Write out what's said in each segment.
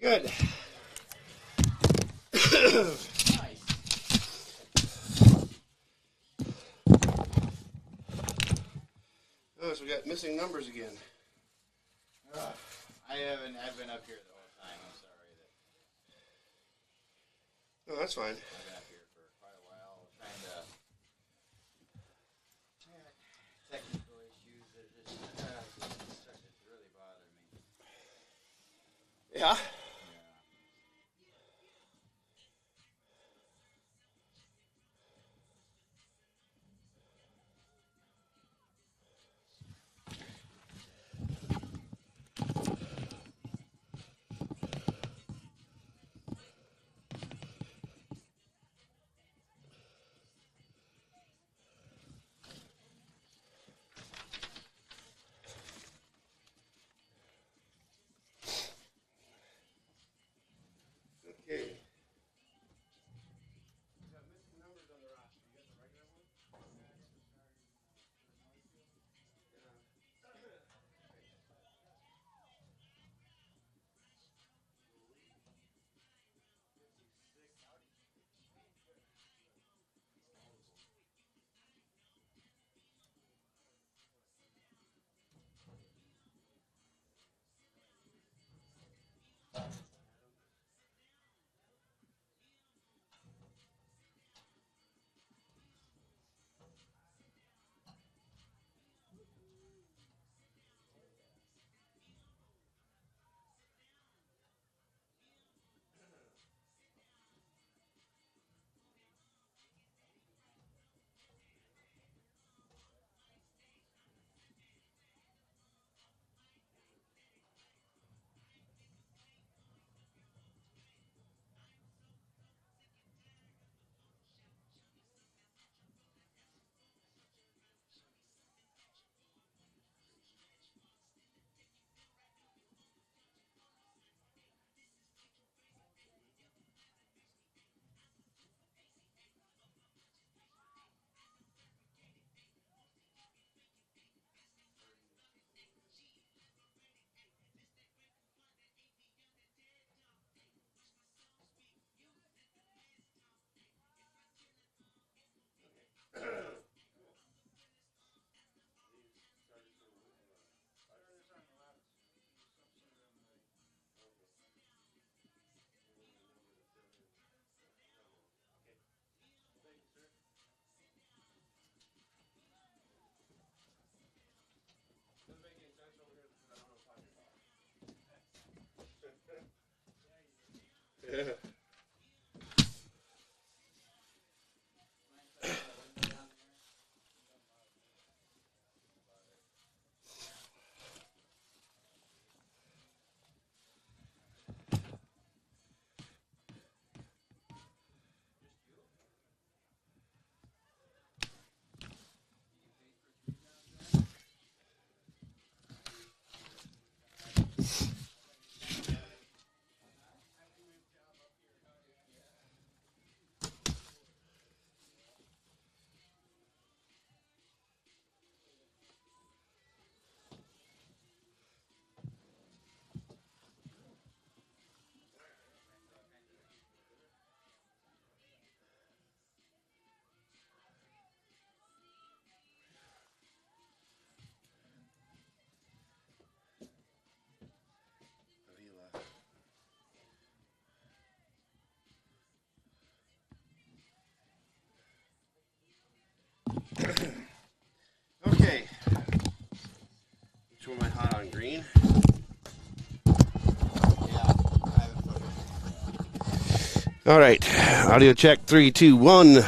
Good. Oh, so we got missing numbers again. I've been up here the whole time. I'm sorry that. Oh, that's fine. I've been up here for quite a while trying to. Technical issues that just started to really bother me. Yeah. Okay. We got missing numbers on the roster. You got the regular one? Yeah. Okay. Which one am I hot on? Green? Yeah, I haven't put it. All right. Audio check. 3, 2, 1.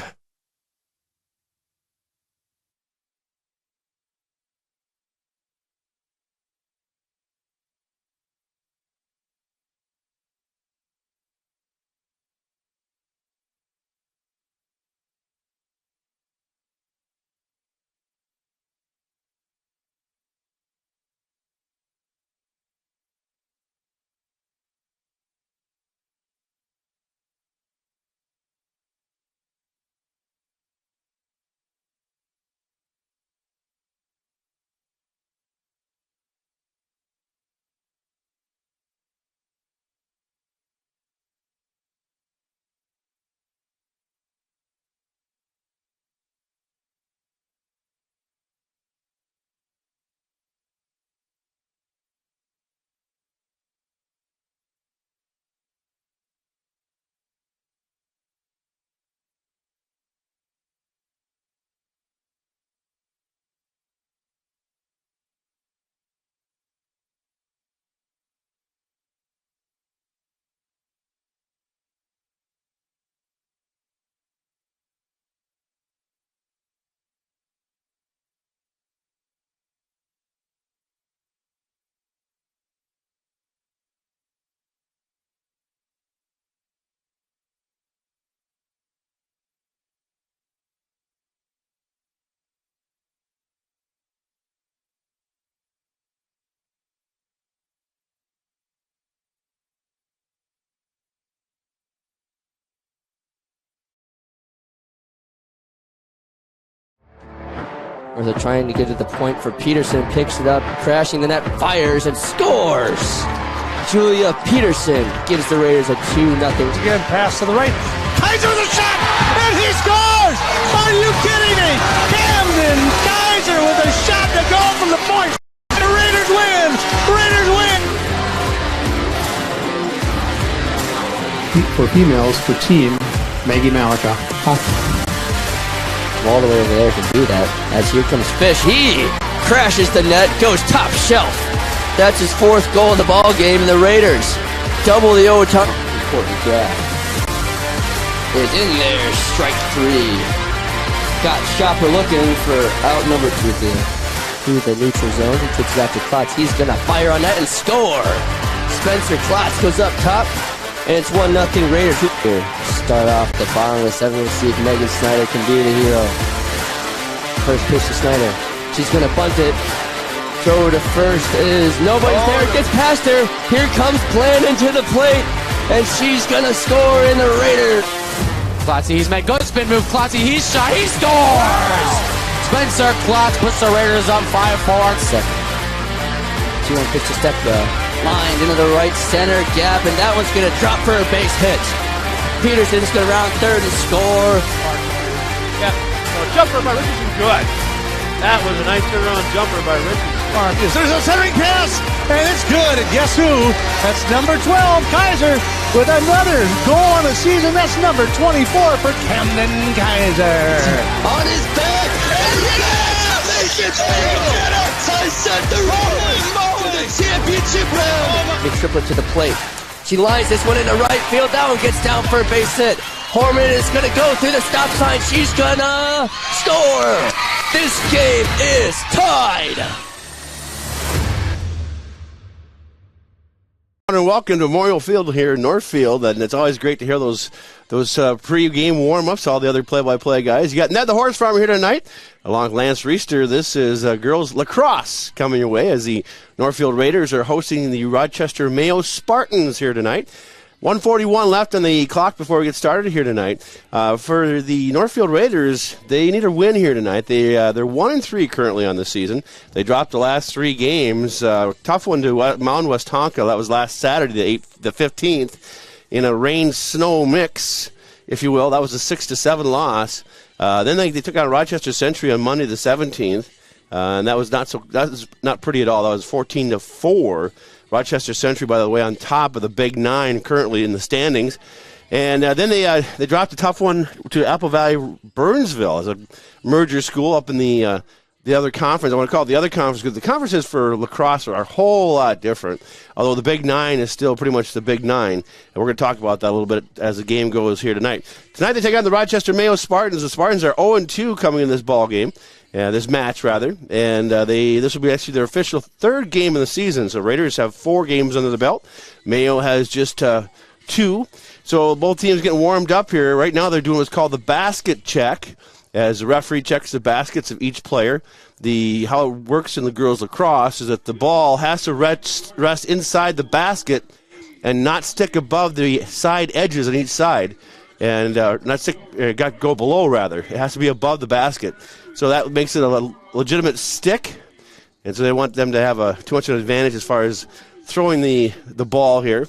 Or they're trying to get to the point for Peterson. Picks it up, crashing the net, fires, and scores! Julia Peterson gives the Raiders a 2-0. Again, pass to the right. Kaiser with a shot, and he scores! Are you kidding me? Camden Kaiser with a shot to go from the point. The Raiders win! Raiders win! For females, for team, Maggie Malika. All the way over there to do that. As here comes Fish. He crashes the net, goes top shelf. That's his 4th goal in the ball game, and the Raiders double the overtime. Important grab. Is in there, strike 3. Got Shopper looking for out number 2 through the neutral zone. He kicks it out to Klotz. He's gonna fire on that and score. Spencer Klotz goes up top, and it's 1-0 Raiders. Here, start off the bottom of the 7th. We'll see if Megan Snyder can be the hero. First pitch to Snyder. She's gonna bunt it. Throw to first is nobody's there. Gets past her. Here comes Plan into the plate, and she's gonna score in the Raiders. Klotzy, he's made good spin move. Klotzy, he's shot. He scores! Spencer Klotz puts the Raiders up 5-4. Second. 2-1 pitch to Stepka. Lined into the right center gap, and that one's gonna drop for a base hit. Peterson's gonna round third and score. Yeah, jumper by Richardson, good. That was a nice turnaround jumper by Richardson. Marcus, there's a centering pass, and it's good. And guess who? That's number 12, Kaiser, with another goal on the season. That's number 24 for Camden Kaiser. On his back, and outside center, to the championship round. Big triplet to the plate. She lines this one into right field. That one gets down for a base hit. Horman is going to go through the stop sign. She's going to score. This game is tied. And welcome to Memorial Field here in Northfield, and it's always great to hear those pre-game warm-ups, all the other play-by-play guys. You got Ned the Horse Farmer here tonight, along with Lance Reister. This is girls lacrosse coming your way as the Northfield Raiders are hosting the Rochester Mayo Spartans here tonight. 1:41 left on the clock before we get started here tonight. For the Northfield Raiders, they need a win here tonight. They're 1-3 currently on the season. They dropped the last 3 games. Tough one to Mound West Tonka. That was last Saturday, the 15th, in a rain-snow mix, if you will. That was a 6-7 loss. Then they took out Rochester Century on Monday the 17th, and that was not pretty at all. That was 14-4. Rochester Century, by the way, on top of the Big 9 currently in the standings. And then they dropped a tough one to Apple Valley Burnsville as a merger school up in the other conference. I want to call it the other conference because the conferences for lacrosse are a whole lot different, although the Big 9 is still pretty much the Big 9. And we're going to talk about that a little bit as the game goes here tonight. Tonight they take on the Rochester Mayo Spartans. The Spartans are 0-2 coming in this ball game. This match, rather, and this will be actually their official 3rd game of the season. So Raiders have 4 games under the belt. Mayo has just 2. So both teams getting warmed up here. Right now they're doing what's called the basket check, as the referee checks the baskets of each player. How it works in the girls' lacrosse is that the ball has to rest inside the basket and not stick above the side edges on each side, and go below, rather. It has to be above the basket. So that makes it a legitimate stick, and so they want them to have too much of an advantage as far as throwing the ball here.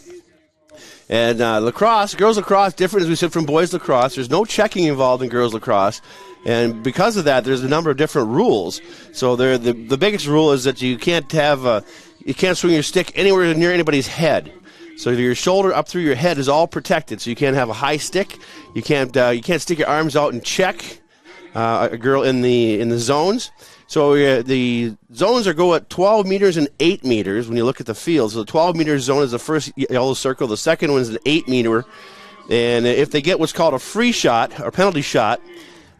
And lacrosse, girls lacrosse, different as we said from boys lacrosse. There's no checking involved in girls lacrosse, and because of that, there's a number of different rules. So the biggest rule is that you can't swing your stick anywhere near anybody's head. So your shoulder up through your head is all protected. So you can't have a high stick. You can't stick your arms out and check a girl in the zones. So the zones go at 12 meters and 8 meters when you look at the field. So the 12-meter zone is the first yellow circle. The second one is an 8-meter. And if they get what's called a free shot or penalty shot,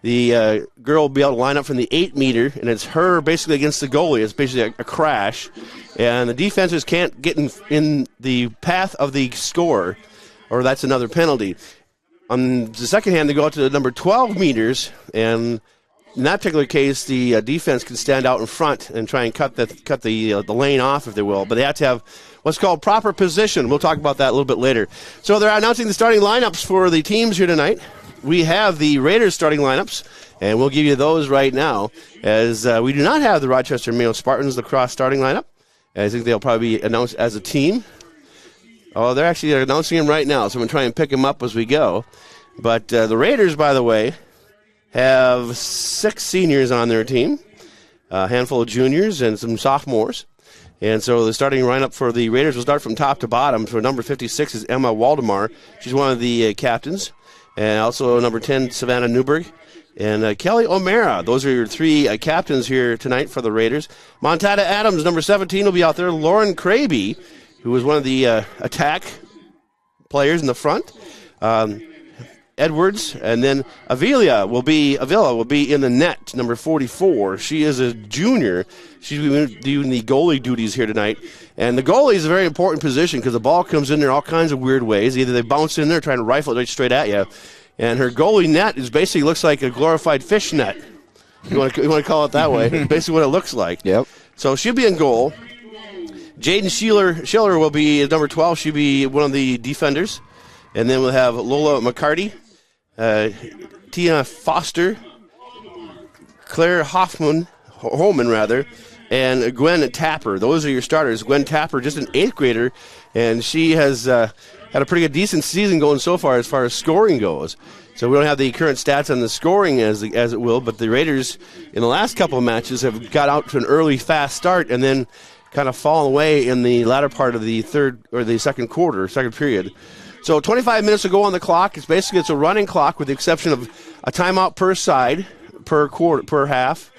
the girl will be able to line up from the 8-meter, and it's her basically against the goalie. It's basically a crash. And the defenses can't get in the path of the scorer, or that's another penalty. On the second hand, they go out to the number 12 meters, and in that particular case, the defense can stand out in front and try and cut the lane off, if they will. But they have to have what's called proper position. We'll talk about that a little bit later. So they're announcing the starting lineups for the teams here tonight. we have the Raiders starting lineups, and we'll give you those right now, as we do not have the Rochester Mayo Spartans lacrosse starting lineup. I think they'll probably be announced as a team. Oh, they're actually announcing them right now, so I'm going to try and pick them up as we go. But the Raiders, by the way, have 6 seniors on their team, a handful of juniors and some sophomores. And so the starting lineup for the Raiders will start from top to bottom. So number 56 is Emma Waldemar. She's one of the captains. And also number 10, Savannah Newberg. And Kelly O'Mara. Those are your 3 captains here tonight for the Raiders. Montada Adams, number 17, will be out there. Lauren Kraby, who was one of the attack players in the front. Edwards, and then Avila will be in the net, number 44. She is a junior. She's doing the goalie duties here tonight. And the goalie is a very important position because the ball comes in there all kinds of weird ways. Either they bounce in there trying to rifle it right straight at you, and her goalie net is basically looks like a glorified fish net. You want to call it that way? Basically what it looks like. Yep. So she'll be in goal. Jaden Schiller will be at number 12. She'll be one of the defenders. And then we'll have Lola McCarty, Tina Foster, Claire Holman, and Gwen Tapper. Those are your starters. Gwen Tapper, just an 8th grader, and she has had a pretty good, decent season going so far as scoring goes. So we don't have the current stats on the scoring as it will, but the Raiders in the last couple of matches have got out to an early, fast start and then kind of fallen away in the latter part of the second period. So 25 minutes to go on the clock. It's a running clock with the exception of a timeout per side, per half.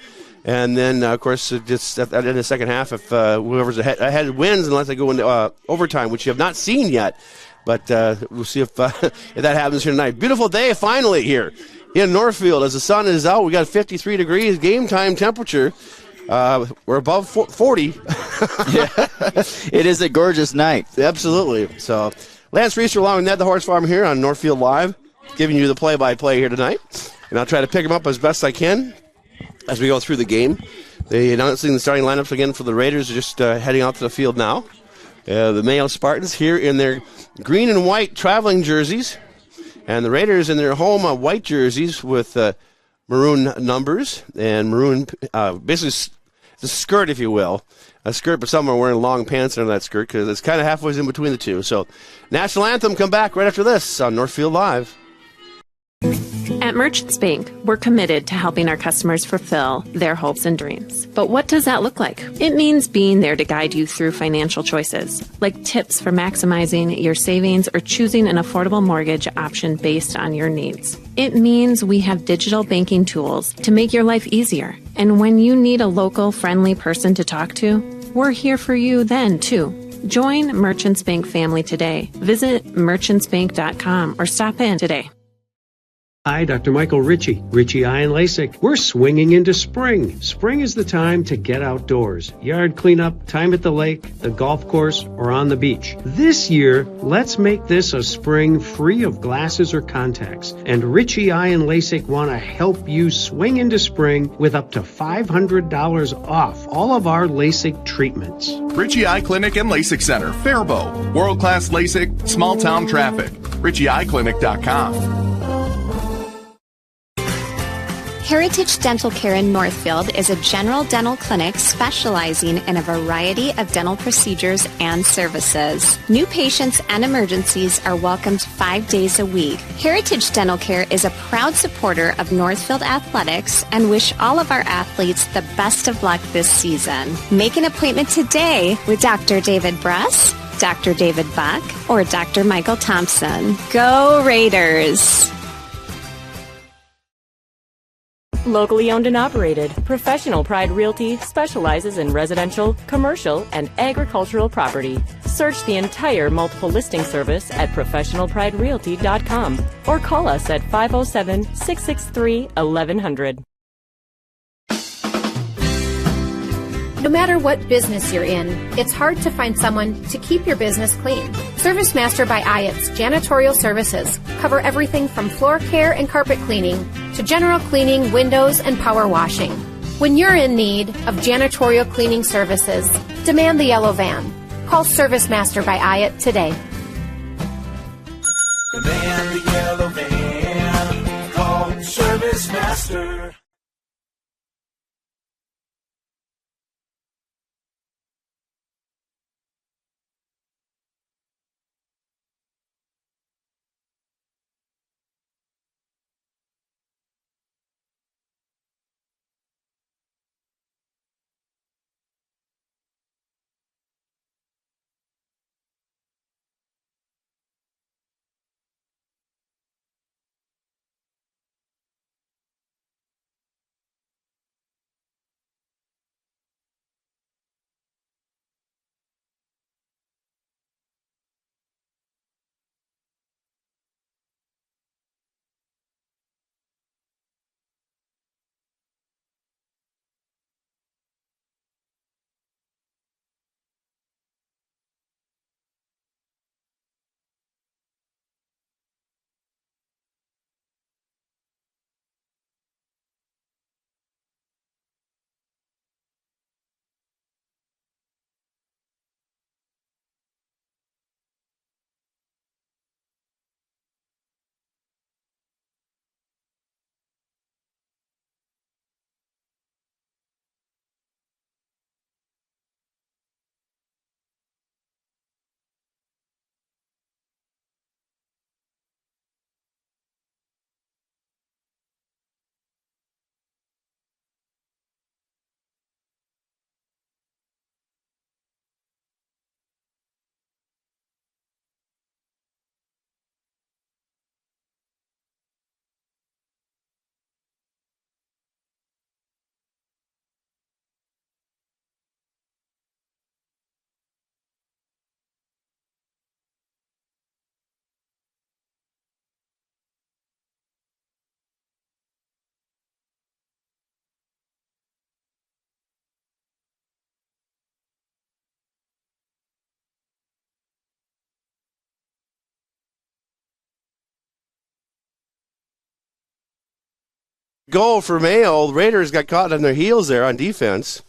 And then, of course, just at the end of the second half, if whoever's ahead wins, unless they go into overtime, which you have not seen yet. But we'll see if that happens here tonight. Beautiful day finally here in Northfield as the sun is out. We got 53 degrees, game time temperature. We're above 40. Yeah. It is a gorgeous night. Absolutely. So Lance Reister along with Ned the Horse Farm here on Northfield Live, giving you the play-by-play here tonight. And I'll try to pick them up as best I can as we go through the game. They announcing the starting lineups again for the Raiders, just heading out to the field now. The Mayo Spartans here in their green and white traveling jerseys, and the Raiders in their home white jerseys with maroon numbers and maroon, basically the skirt, if you will. A skirt, but some are wearing long pants under that skirt because it's kind of halfway in between the two. So, National Anthem, come back right after this on Northfield Live. At Merchants Bank, we're committed to helping our customers fulfill their hopes and dreams. But what does that look like? It means being there to guide you through financial choices, like tips for maximizing your savings or choosing an affordable mortgage option based on your needs. It means we have digital banking tools to make your life easier. And when you need a local, friendly person to talk to, we're here for you then, too. Join Merchants Bank family today. Visit merchantsbank.com or stop in today. Hi, Dr. Michael Ritchie, Ritchie Eye and LASIK. We're swinging into spring. Spring is the time to get outdoors. Yard cleanup, time at the lake, the golf course, or on the beach. This year, let's make this a spring free of glasses or contacts. And Ritchie Eye and LASIK want to help you swing into spring with up to $500 off all of our LASIK treatments. Ritchie Eye Clinic and LASIK Center, Faribault. World-class LASIK, small-town traffic. RitchieEyeClinic.com. Heritage Dental Care in Northfield is a general dental clinic specializing in a variety of dental procedures and services. New patients and emergencies are welcomed 5 days a week. Heritage Dental Care is a proud supporter of Northfield Athletics and wish all of our athletes the best of luck this season. Make an appointment today with Dr. David Bruss, Dr. David Buck, or Dr. Michael Thompson. Go Raiders! Locally owned and operated, Professional Pride Realty specializes in residential, commercial, and agricultural property. Search the entire multiple listing service at professionalpriderealty.com or call us at 507-663-1100. No matter what business you're in, it's hard to find someone to keep your business clean. ServiceMaster by Ayatt's janitorial services cover everything from floor care and carpet cleaning to general cleaning, windows, and power washing. When you're in need of janitorial cleaning services, demand the yellow van. Call ServiceMaster by Ayatt today. Demand the yellow van. Service Master. Goal for Mayo. The Raiders got caught on their heels there on defense.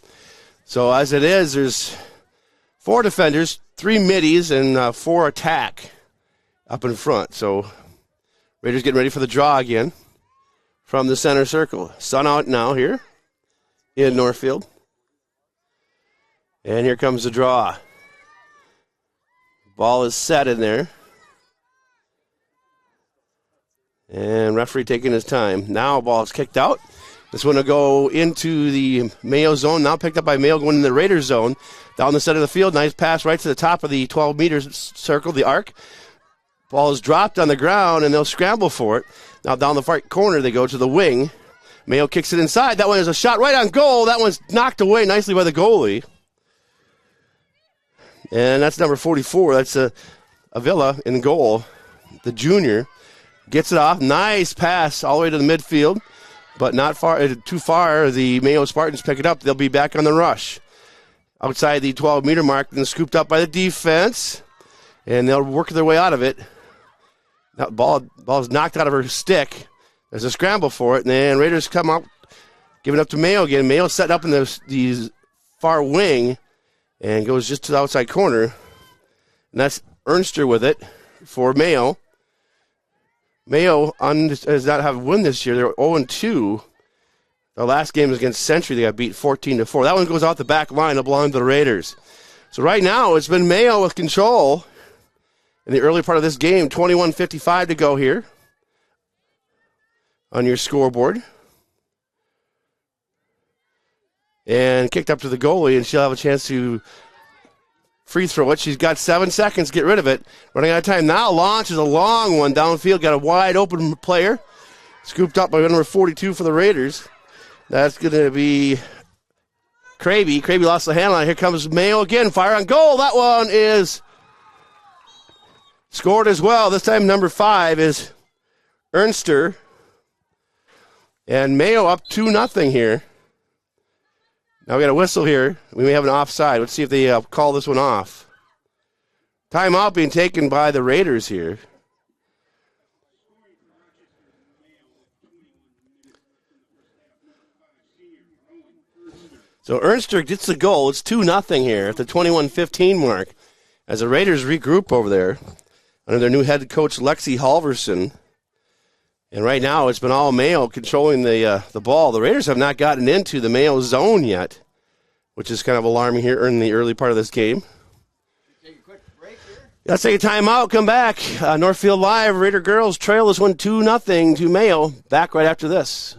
So as it is, there's 4 defenders, 3 middies, and 4 attack up in front. So Raiders getting ready for the draw again from the center circle. Sun out now here in Northfield. And here comes the draw. Ball is set in there. And referee taking his time. Now ball is kicked out. This one will go into the Mayo zone. Now picked up by Mayo, going in the Raiders zone. Down the center of the field. Nice pass right to the top of the 12-meter circle, the arc. Ball is dropped on the ground, and they'll scramble for it. Now down the far corner, they go to the wing. Mayo kicks it inside. That one is a shot right on goal. That one's knocked away nicely by the goalie. And that's number 44. That's Avila in goal, the junior. Gets it off. Nice pass all the way to the midfield, but not far, too far. The Mayo Spartans pick it up. They'll be back on the rush. Outside the 12-meter mark, then scooped up by the defense, and they'll work their way out of it. That ball is knocked out of her stick. There's a scramble for it, and then Raiders come up, give it up to Mayo again. Mayo set up in the far wing and goes just to the outside corner. And that's Ernster with it for Mayo. Mayo does not have a win this year. They're 0-2. The last game was against Century. They got beat 14-4. That one goes out the back line. It'll belong to the Raiders. So right now it's been Mayo with control in the early part of this game. 21:55 to go here on your scoreboard. And kicked up to the goalie, and she'll have a chance to free throw it. She's got 7 seconds to get rid of it. Running out of time. Now launches a long one downfield. Got a wide open player. Scooped up by number 42 for the Raiders. That's going to be Kraby. Kraby lost the handle. Here comes Mayo again. Fire on goal. That one is scored as well. This time number 5 is Ernster. And Mayo up 2-0 here. Now we got a whistle here. We may have an offside. Let's see if they call this one off. Timeout being taken by the Raiders here. So Ernster gets the goal. It's 2-0 here at the 21:15 mark as the Raiders regroup over there under their new head coach, Lexi Halverson. And right now it's been all Mayo controlling the ball. The Raiders have not gotten into the Mayo zone yet, which is kind of alarming here in the early part of this game. Let's take a timeout, come back. Northfield Live, Raider girls trail this one 2-0 to Mayo. Back right after this.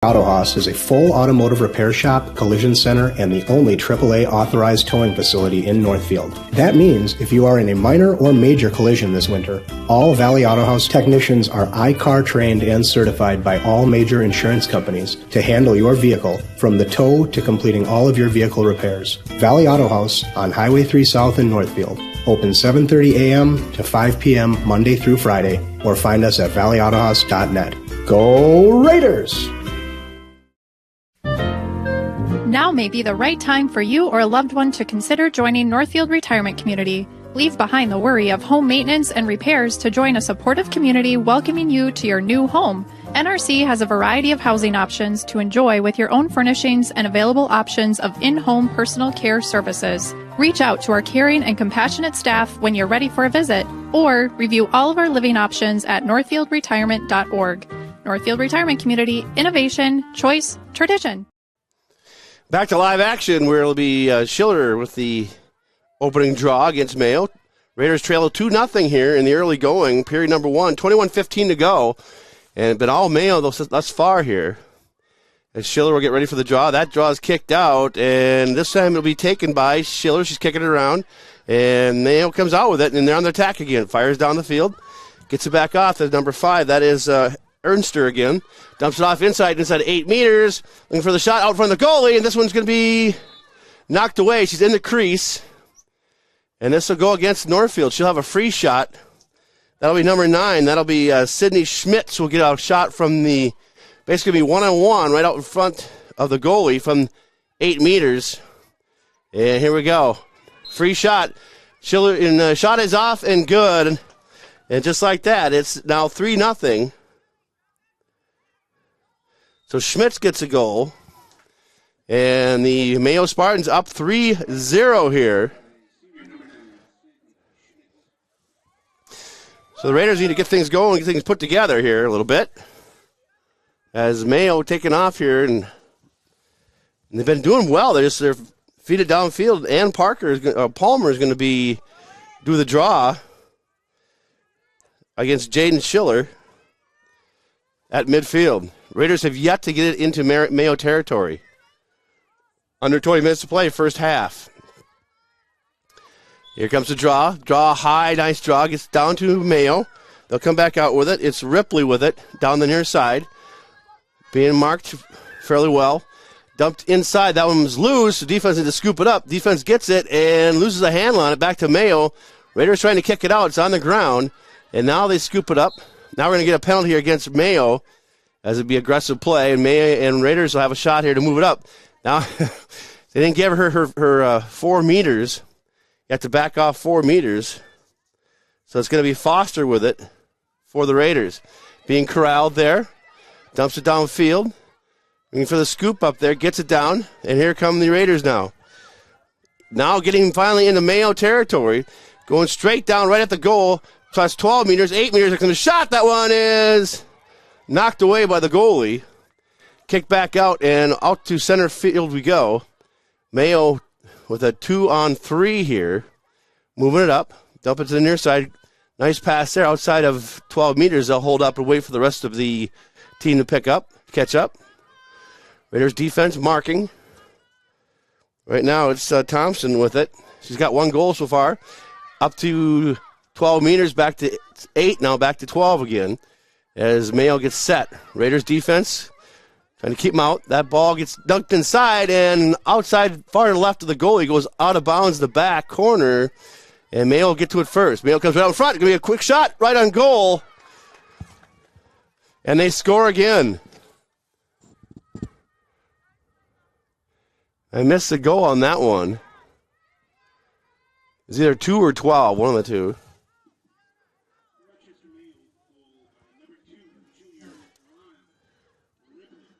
Auto Haus is a full automotive repair shop, collision center, and the only AAA authorized towing facility in Northfield. That means if you are in a minor or major collision this winter, all Valley Auto Haus technicians are I-CAR trained and certified by all major insurance companies to handle your vehicle from the tow to completing all of your vehicle repairs. Valley Auto Haus on Highway 3 South in Northfield. Open 7:30 a.m. to 5 p.m. Monday through Friday, or find us at valleyautohaus.net. Go Raiders! Now may be the right time for you or a loved one to consider joining Northfield Retirement Community. Leave behind the worry of home maintenance and repairs to join a supportive community welcoming you to your new home. NRC has a variety of housing options to enjoy with your own furnishings and available options of in-home personal care services. Reach out to our caring and compassionate staff when you're ready for a visit, or review all of our living options at northfieldretirement.org. Northfield Retirement Community, innovation, choice, tradition. Back to live action, where it'll be Schiller with the opening draw against Mayo. Raiders trail 2-0 here in the early going, period number 1, 21:15 to go. And been all Mayo thus far here. As Schiller will get ready for the draw. That draw is kicked out, and this time it'll be taken by Schiller. She's kicking it around, and Mayo comes out with it, and they're on the attack again. Fires down the field, gets it back off to number 5. That is Ernster again. Dumps it off inside 8 meters. Looking for the shot out front of the goalie, and this one's going to be knocked away. She's in the crease. And this will go against Northfield. She'll have a free shot. That'll be number 9. That'll be Sydney Schmitz will get a shot from the, basically be one-on-one right out in front of the goalie from 8 meters. And here we go. Free shot. Schiller, and the shot is off and good. And just like that, it's now 3-0. So Schmitz gets a goal. And the Mayo Spartans up 3-0 here. So the Raiders need to get things going, get things put together here a little bit. As Mayo taking off here, and they've been doing well. They're feed it downfield, and Palmer is going to be do the draw against Jaden Schiller at midfield. Raiders have yet to get it into Mayo territory. Under 20 minutes to play, first half. Here comes the draw. Draw high, nice draw. Gets down to Mayo. They'll come back out with it. It's Ripley with it down the near side. Being marked fairly well. Dumped inside. That one was loose. The defense had to scoop it up. Defense gets it and loses a handle on it. Back to Mayo. Raiders trying to kick it out. It's on the ground. And now they scoop it up. Now we're going to get a penalty here against Mayo as it'd be aggressive play. And Mayo and Raiders will have a shot here to move it up. Now, they didn't give her 4 meters. You have to back off 4 meters. So it's going to be Foster with it for the Raiders. Being corralled there. Dumps it downfield. Looking for the scoop up there. Gets it down. And here come the Raiders now. Now getting finally into Mayo territory. Going straight down right at the goal. Plus 12 meters. 8 meters. They're going to shot. That one is knocked away by the goalie. Kick back out, and out to center field we go. Mayo with a 2-on-3 here. Moving it up. Dump it to the near side. Nice pass there. Outside of 12 meters, they'll hold up and wait for the rest of the team to catch up. Raiders defense marking. Right now it's Thompson with it. She's got 1 goal so far. Up to 12 meters, back to 8, now back to 12 again. As Mayo gets set. Raiders defense trying to keep him out. That ball gets dunked inside, and outside far to the left of the goalie goes out of bounds the back corner, and Mayo will get to it first. Mayo comes right out in front. It's going to be a quick shot right on goal, and they score again. I missed the goal on that one. It's either 2 or 12, one of the two.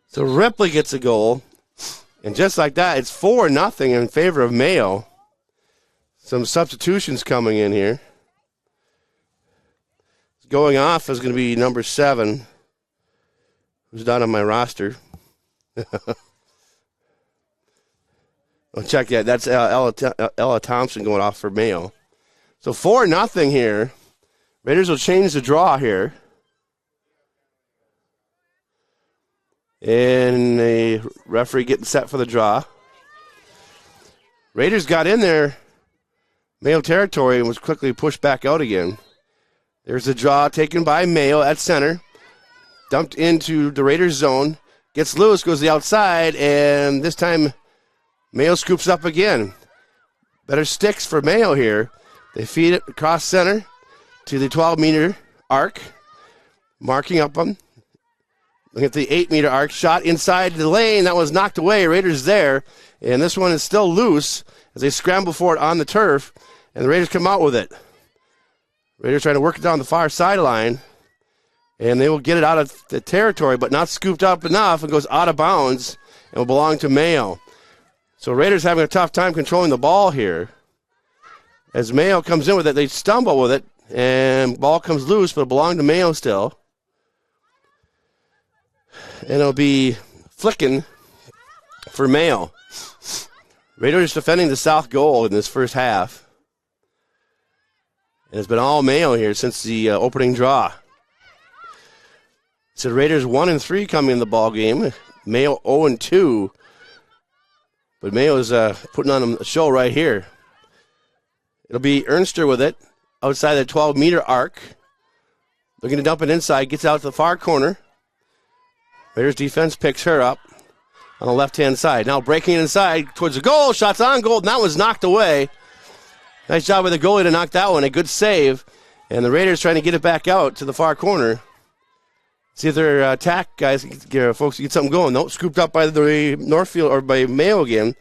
So Ripley gets a goal, and just like that, it's 4-0 in favor of Mayo. Some substitutions coming in here. Going off is going to be number 7, who's not on my roster. I'll check that. That's Ella Thompson going off for Mayo. So 4-0 here. Raiders will change the draw here. And the referee getting set for the draw. Raiders got in there, Mayo territory, and was quickly pushed back out again. There's a draw taken by Mayo at center. Dumped into the Raiders zone. Gets loose, goes to the outside, and this time Mayo scoops up again. Better sticks for Mayo here. They feed it across center to the 12-meter arc. Marking up them. Look at the 8-meter arc. Shot inside the lane. That was knocked away. Raiders there. And this one is still loose as they scramble for it on the turf. And the Raiders come out with it. Raiders trying to work it down the far sideline. And they will get it out of the territory, but not scooped up enough. It goes out of bounds and will belong to Mayo. So Raiders having a tough time controlling the ball here. As Mayo comes in with it, they stumble with it. And ball comes loose, but it belonged to Mayo still. And it'll be flicking for Mayo. Raiders defending the south goal in this first half. And it's been all Mayo here since the opening draw. So Raiders 1-3 coming in the ball game. Mayo 0-2. But Mayo's putting on a show right here. It'll be Ernster with it outside the 12-meter arc. Looking to dump it inside. Gets out to the far corner. Raiders defense picks her up on the left-hand side. Now breaking inside towards the goal. Shots on goal, and that was knocked away. Nice job with the goalie to knock that one. A good save. And the Raiders trying to get it back out to the far corner. See if their attack guys, folks, get something going. Nope, scooped up by the Northfield, or by Mayo again.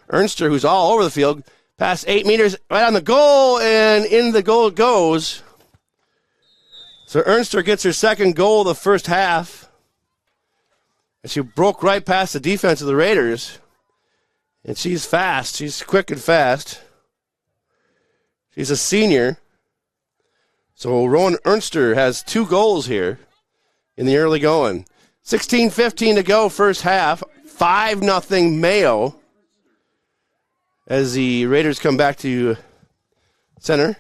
Ernster, who's all over the field, past 8 meters, right on the goal, and in the goal it goes. So Ernster gets her second goal of the first half. And she broke right past the defense of the Raiders. And she's fast. She's quick and fast. She's a senior. So Rowan Ernster has 2 goals here in the early going. 16:15 to go, first half. 5-0 Mayo as the Raiders come back to center.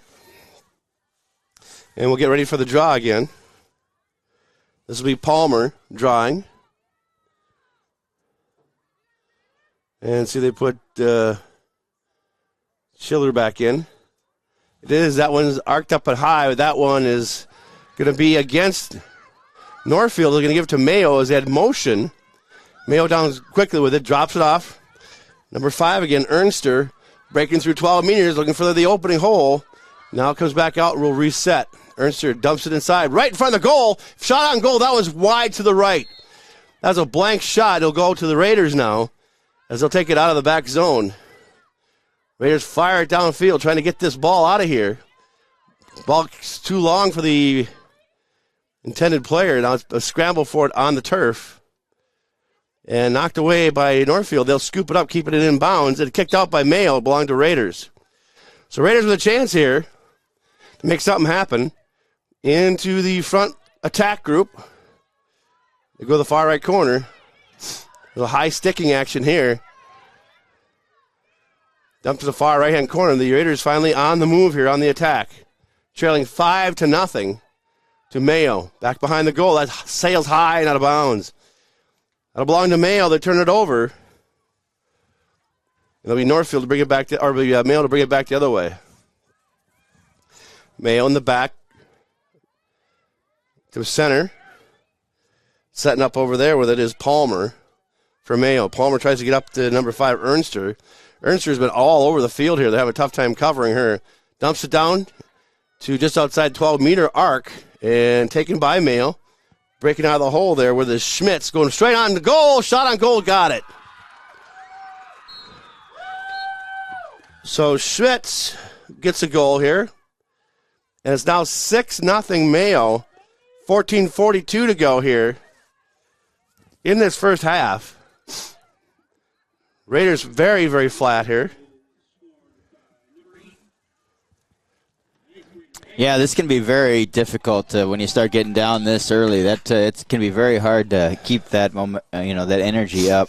And we'll get ready for the draw again. This will be Palmer drawing. And see, they put Schiller back in. It is, that one's arced up and high, but that one is going to be against Northfield. They're going to give it to Mayo as they had motion. Mayo down quickly with it, drops it off. Number 5 again, Ernster, breaking through 12 meters, looking for the opening hole. Now it comes back out, and will reset. Ernster dumps it inside, right in front of the goal. Shot on goal, that was wide to the right. That was a blank shot. It'll go to the Raiders now, as they'll take it out of the back zone. Raiders fire it downfield, trying to get this ball out of here. Ball's too long for the intended player. Now it's a scramble for it on the turf. And knocked away by Northfield. They'll scoop it up, keeping it in bounds. And kicked out by Mayo. It belonged to Raiders. So Raiders with a chance here to make something happen. Into the front attack group. They go to the far right corner. A little high sticking action here. Dump to the far right-hand corner. The Raiders finally on the move here on the attack. Trailing 5-0 to Mayo. Back behind the goal. That sails high and out of bounds. That'll belong to Mayo. They turn it over. It'll be Northfield to bring it back, or Mayo to bring it back the other way. Mayo in the back to center. Setting up over there with it is Palmer for Mayo. Palmer tries to get up to number 5, Ernster. Ernster's been all over the field here. They have a tough time covering her. Dumps it down to just outside 12-meter arc and taken by Mayo. Breaking out of the hole there with his Schmitz going straight on the goal. Shot on goal, got it. So Schmitz gets a goal here. And it's now 6-0 Mayo. 14:42 to go here in this first half. Raiders very, very flat here. Yeah, this can be very difficult when you start getting down this early. That it can be very hard to keep that moment, that energy up.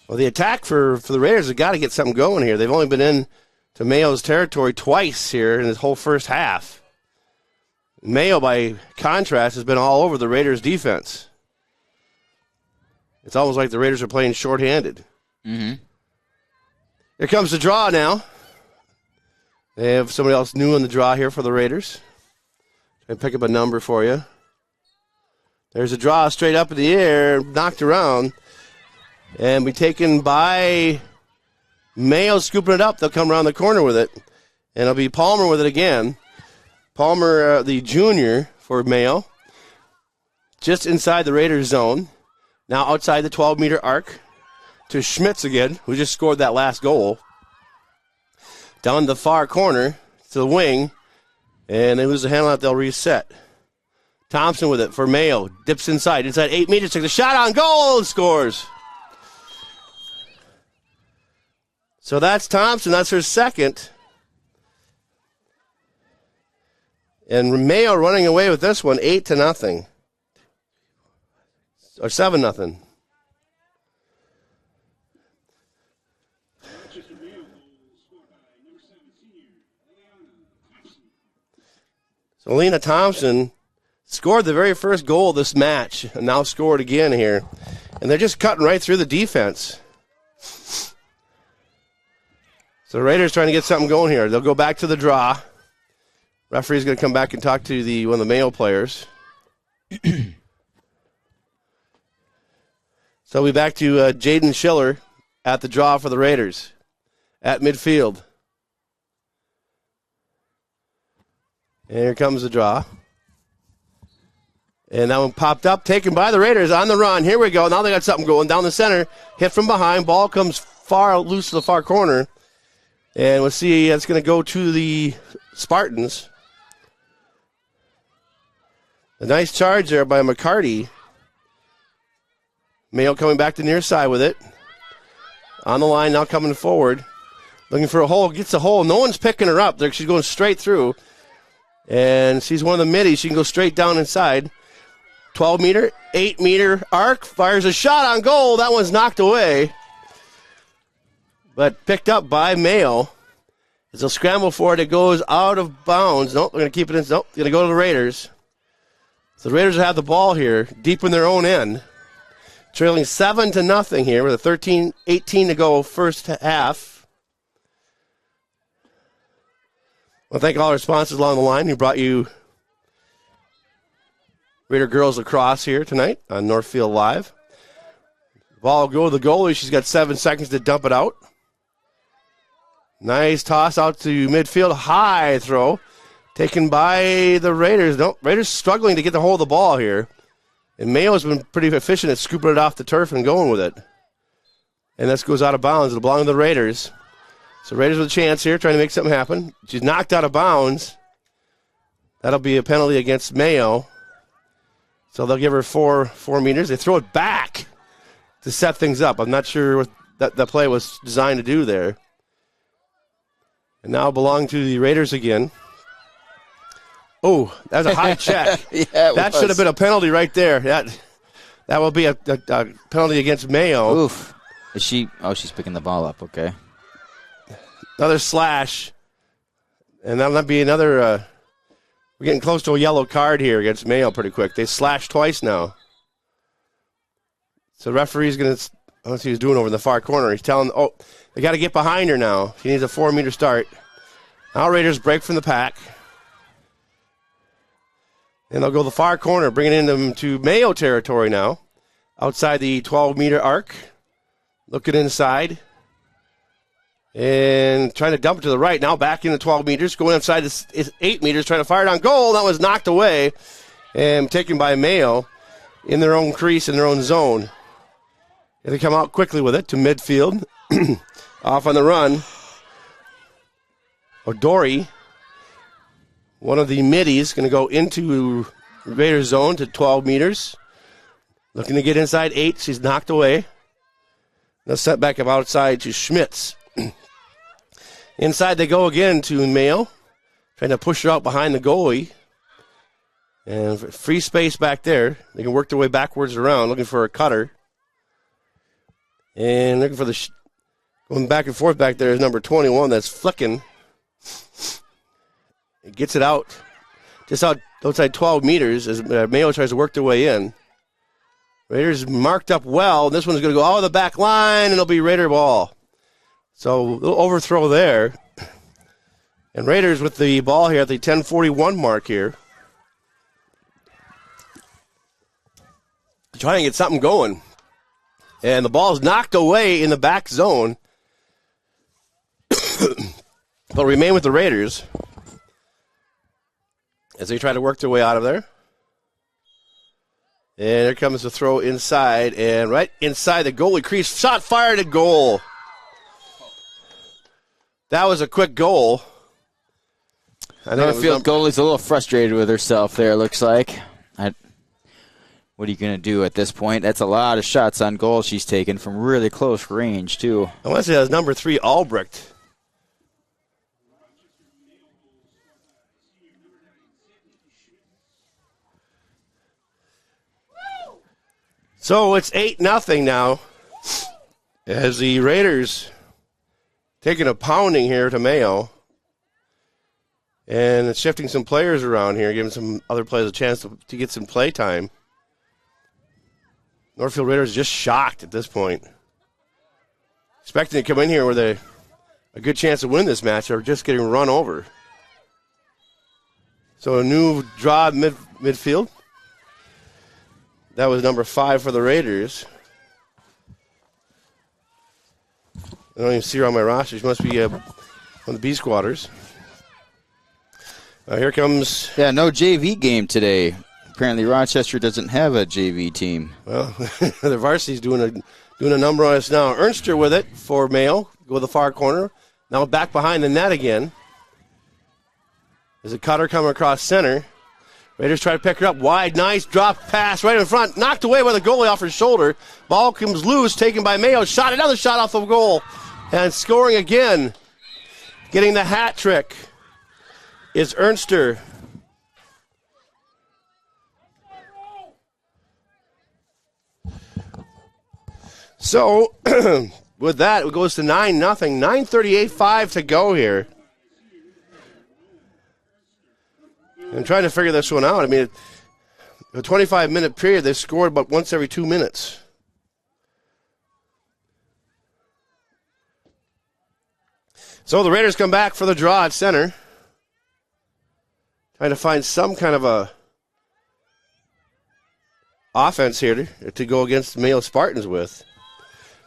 Well, the attack for the Raiders have got to get something going here. They've only been in to Mayo's territory twice here in this whole first half. Mayo, by contrast, has been all over the Raiders' defense. It's almost like the Raiders are playing shorthanded. Mm-hmm. Here comes the draw now. They have somebody else new in the draw here for the Raiders. Try to pick up a number for you. There's a draw straight up in the air, knocked around, and be taken by Mayo scooping it up. They'll come around the corner with it, and it'll be Palmer with it again. Palmer, the junior for Mayo, just inside the Raiders zone. Now outside the 12-meter arc to Schmitz again, who just scored that last goal. Down the far corner to the wing, and they lose the handle out. They'll reset. Thompson with it for Mayo. Dips inside 8 meters, takes a shot on goal and scores. So that's Thompson. That's her second. And Mayo running away with this one, 8-0. Or 7-0. So Lena Thompson scored the very first goal of this match and now scored again here. And they're just cutting right through the defense. So the Raiders trying to get something going here. They'll go back to the draw. Referee's going to come back and talk to one of the Mayo players. So we'll be back to Jaden Schiller at the draw for the Raiders at midfield. And here comes the draw. And that one popped up, taken by the Raiders on the run. Here we go. Now they got something going down the center. Hit from behind. Ball comes far loose to the far corner. And we'll see it's going to go to the Spartans. A nice charge there by McCarty. Mayo coming back to near side with it. On the line now coming forward. Looking for a hole. Gets a hole. No one's picking her up. She's going straight through. And she's one of the middies. She can go straight down inside. 12-meter, 8-meter arc. Fires a shot on goal. That one's knocked away. But picked up by Mayo. As they'll scramble for it, it goes out of bounds. Nope, they're going to keep it in. Nope, going to go to the Raiders. So the Raiders have the ball here, deep in their own end. Trailing 7-0 here with a 13-18 to go first half. Well, thank all our sponsors along the line who brought you Raider Girls Lacrosse here tonight on Northfield Live. Ball will go to the goalie. She's got 7 seconds to dump it out. Nice toss out to midfield. High throw. Taken by the Raiders. Nope, Raiders struggling to get the hold of the ball here. And Mayo's been pretty efficient at scooping it off the turf and going with it. And this goes out of bounds. It'll belong to the Raiders. So Raiders with a chance here, trying to make something happen. She's knocked out of bounds. That'll be a penalty against Mayo. So they'll give her 4 meters. They throw it back to set things up. I'm not sure what that play was designed to do there. And now belong to the Raiders again. Oh, that was a high check. Yeah, that should have been a penalty right there. That will be a penalty against Mayo. Oof. Is she? Oh, she's picking the ball up. Okay. Another slash. And that'll be another. We're getting close to a yellow card here against Mayo pretty quick. They slashed twice now. So the referee's going to. Let's see what he's doing over in the far corner. He's telling. Oh, they got to get behind her now. She needs a 4-meter start. Now Raiders break from the pack. And they'll go the far corner, bringing them to Mayo territory now. Outside the 12-meter arc. Looking inside. And trying to dump it to the right. Now back in the 12 meters. Going inside the 8 meters. Trying to fire it on goal. That was knocked away. And taken by Mayo in their own crease, in their own zone. And they come out quickly with it to midfield. Off on the run. O'Dory. One of the middies going to go into Raiders zone to 12 meters. Looking to get inside 8. She's knocked away. Now set back up outside to Schmitz. Inside they go again to Mayo. trying to push her out behind the goalie. And free space back there. They can work their way backwards around, looking for a cutter. And looking for the going back and forth back there is number 21. That's flicking. It gets it out. Just outside 12 meters as Mayo tries to work their way in. Raiders marked up well. This one's going to go out of the back line, and it'll be Raider ball. So a little overthrow there. And Raiders with the ball here at the 10:41 mark here. Trying to get something going. And the ball is knocked away in the back zone. But remain with the Raiders as they try to work their way out of there. And here comes the throw inside, and right inside the goalie crease. Shot fired at goal. That was a quick goal. Northfield goalie's a little frustrated with herself there, it looks like. What are you going to do at this point? That's a lot of shots on goal she's taken from really close range, too. I want to say that was number 3, Albrecht. So it's 8-0 now as the Raiders taking a pounding here to Mayo. And it's shifting some players around here, giving some other players a chance to get some play time. Northfield Raiders just shocked at this point. Expecting to come in here with a good chance to win this match, or just getting run over. So a new draw midfield. That was number 5 for the Raiders. I don't even see her on my roster. She must be on the B squatters. Here comes... Yeah, no JV game today. Apparently Rochester doesn't have a JV team. Well, the varsity's doing a number on us now. Ernster with it for Mayo. Go to the far corner. Now back behind the net again. There's a cutter coming across center. Raiders try to pick her up wide. Nice drop pass right in front. Knocked away by the goalie off her shoulder. Ball comes loose, taken by Mayo. Shot, another shot off the goal. And scoring again. Getting the hat trick is Ernster. So, with that, it goes to 9-0. 9:38-5 to go here. I'm trying to figure this one out. I mean, a 25-minute period, they've scored about once every 2 minutes. So the Raiders come back for the draw at center. Trying to find some kind of a offense here to go against the Mayo Spartans with.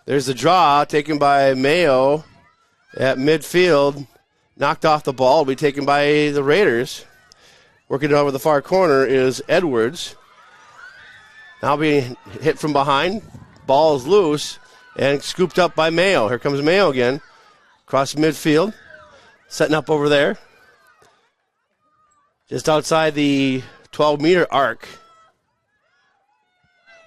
There's the draw taken by Mayo at midfield. Knocked off the ball. Will be taken by the Raiders. Working over the far corner is Edwards. Now being hit from behind. Ball is loose and scooped up by Mayo. Here comes Mayo again. Across midfield. Setting up over there. Just outside the 12-meter arc.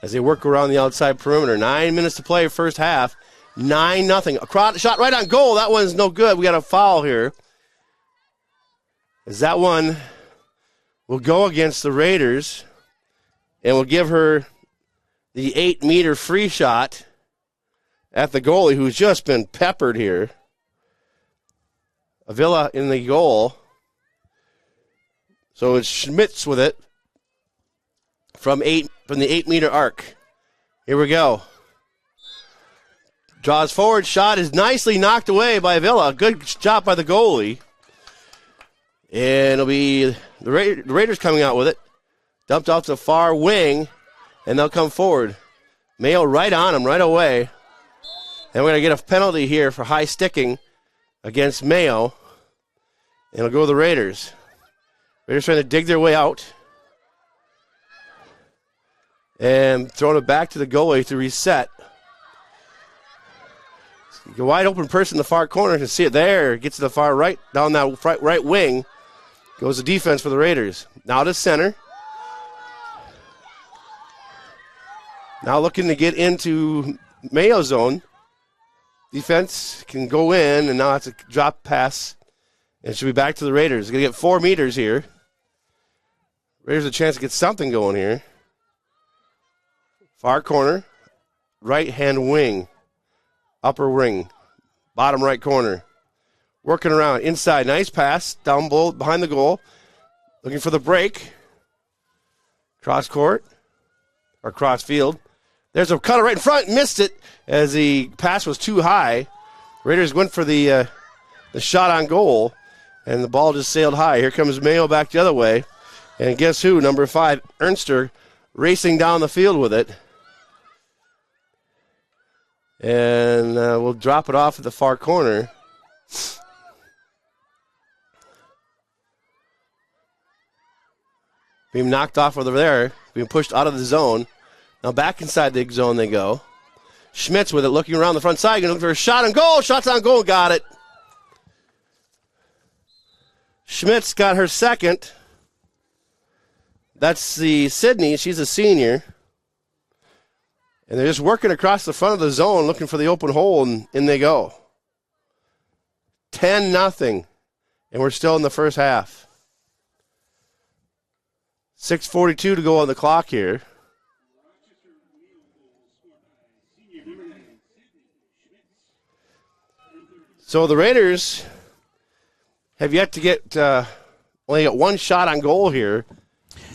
As they work around the outside perimeter. 9 minutes to play first half. 9-0. A shot right on goal. That one's no good. We got a foul here. As that one will go against the Raiders. And will give her the 8-meter free shot at the goalie, who's just been peppered here. Avila in the goal. So it's Schmitz with it from the 8-meter arc. Here we go. Draws forward, shot is nicely knocked away by Avila. Good job by the goalie. And it'll be the Raiders coming out with it. Dumped off the far wing, and they'll come forward. Mayo right on him right away. And we're going to get a penalty here for high sticking against Mayo. And it'll go to the Raiders. Raiders trying to dig their way out. And throwing it back to the goalie to reset. A wide open person in the far corner. You can see it there. Gets to the far right, down that right wing. Goes the defense for the Raiders. Now to center. Now looking to get into Mayo zone. Defense can go in, and now it's a drop pass. And it should be back to the Raiders. Going to get 4 meters here. Raiders a chance to get something going here. Far corner. Right-hand wing. Upper wing. Bottom right corner. Working around. Inside. Nice pass. Down below, behind the goal. Looking for the break. Cross court. Or cross field. There's a cutter right in front. Missed it as the pass was too high. Raiders went for the shot on goal. And the ball just sailed high. Here comes Mayo back the other way. And guess who? Number 5, Ernster, racing down the field with it. And we'll drop it off at the far corner. Being knocked off over there. Being pushed out of the zone. Now back inside the zone they go. Schmitz with it, looking around the front side. Looking for a shot on goal. Shots on goal. Got it. Schmitz got her second. That's the Sydney. She's a senior. And they're just working across the front of the zone looking for the open hole, and in they go. 10-0. And we're still in the first half. 6:42 to go on the clock here. So the Raiders have yet to get only got one shot on goal here.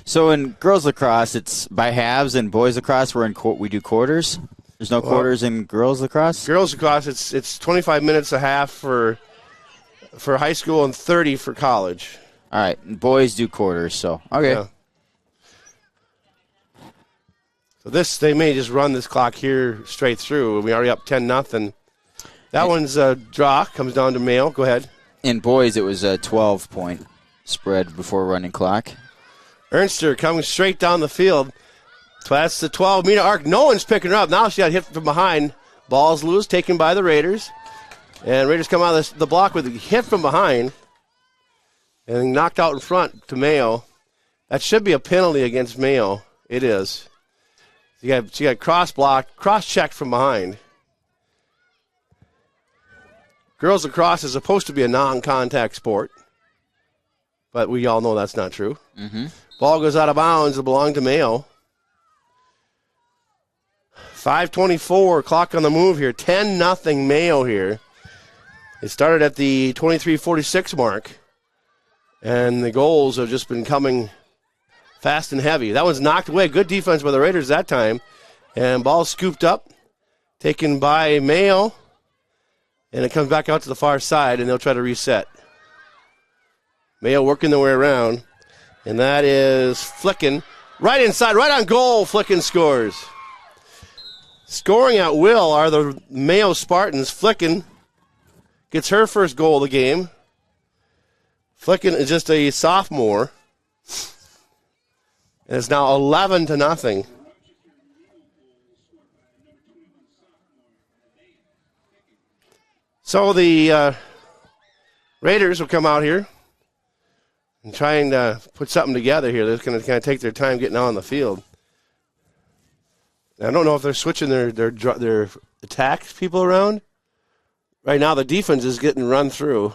So in girls lacrosse, it's by halves, and boys lacrosse we do quarters. There's no quarters in girls lacrosse. Girls lacrosse, it's 25 minutes a half for high school and 30 for college. All right, and boys do quarters. So okay. Yeah. So they may just run this clock here straight through. We already up 10-0. That one's a draw. Comes down to Mayo. Go ahead. In boys, it was a 12-point spread before running clock. Ernster coming straight down the field. That's the 12-meter arc. No one's picking her up. Now she got hit from behind. Ball's loose, taken by the Raiders. And Raiders come out of the block with a hit from behind. And knocked out in front to Mayo. That should be a penalty against Mayo. It is. She got cross-blocked, cross-checked from behind. Girls lacrosse is supposed to be a non-contact sport. But we all know that's not true. Mm-hmm. Ball goes out of bounds. It belonged to Mayo. 5:24, clock on the move here. 10-0 Mayo here. It started at the 23:46 mark. And the goals have just been coming fast and heavy. That one's knocked away. Good defense by the Raiders that time. And ball scooped up. Taken by Mayo. And it comes back out to the far side, and they'll try to reset. Mayo working their way around. And that is Flicken. Right inside, right on goal, Flicken scores. Scoring at will are the Mayo Spartans. Flicken gets her first goal of the game. Flicken is just a sophomore. And it's now 11-0. So the Raiders will come out here and trying to put something together here. They're going to kind of take their time getting out on the field. I don't know if they're switching their attack people around. Right now the defense is getting run through.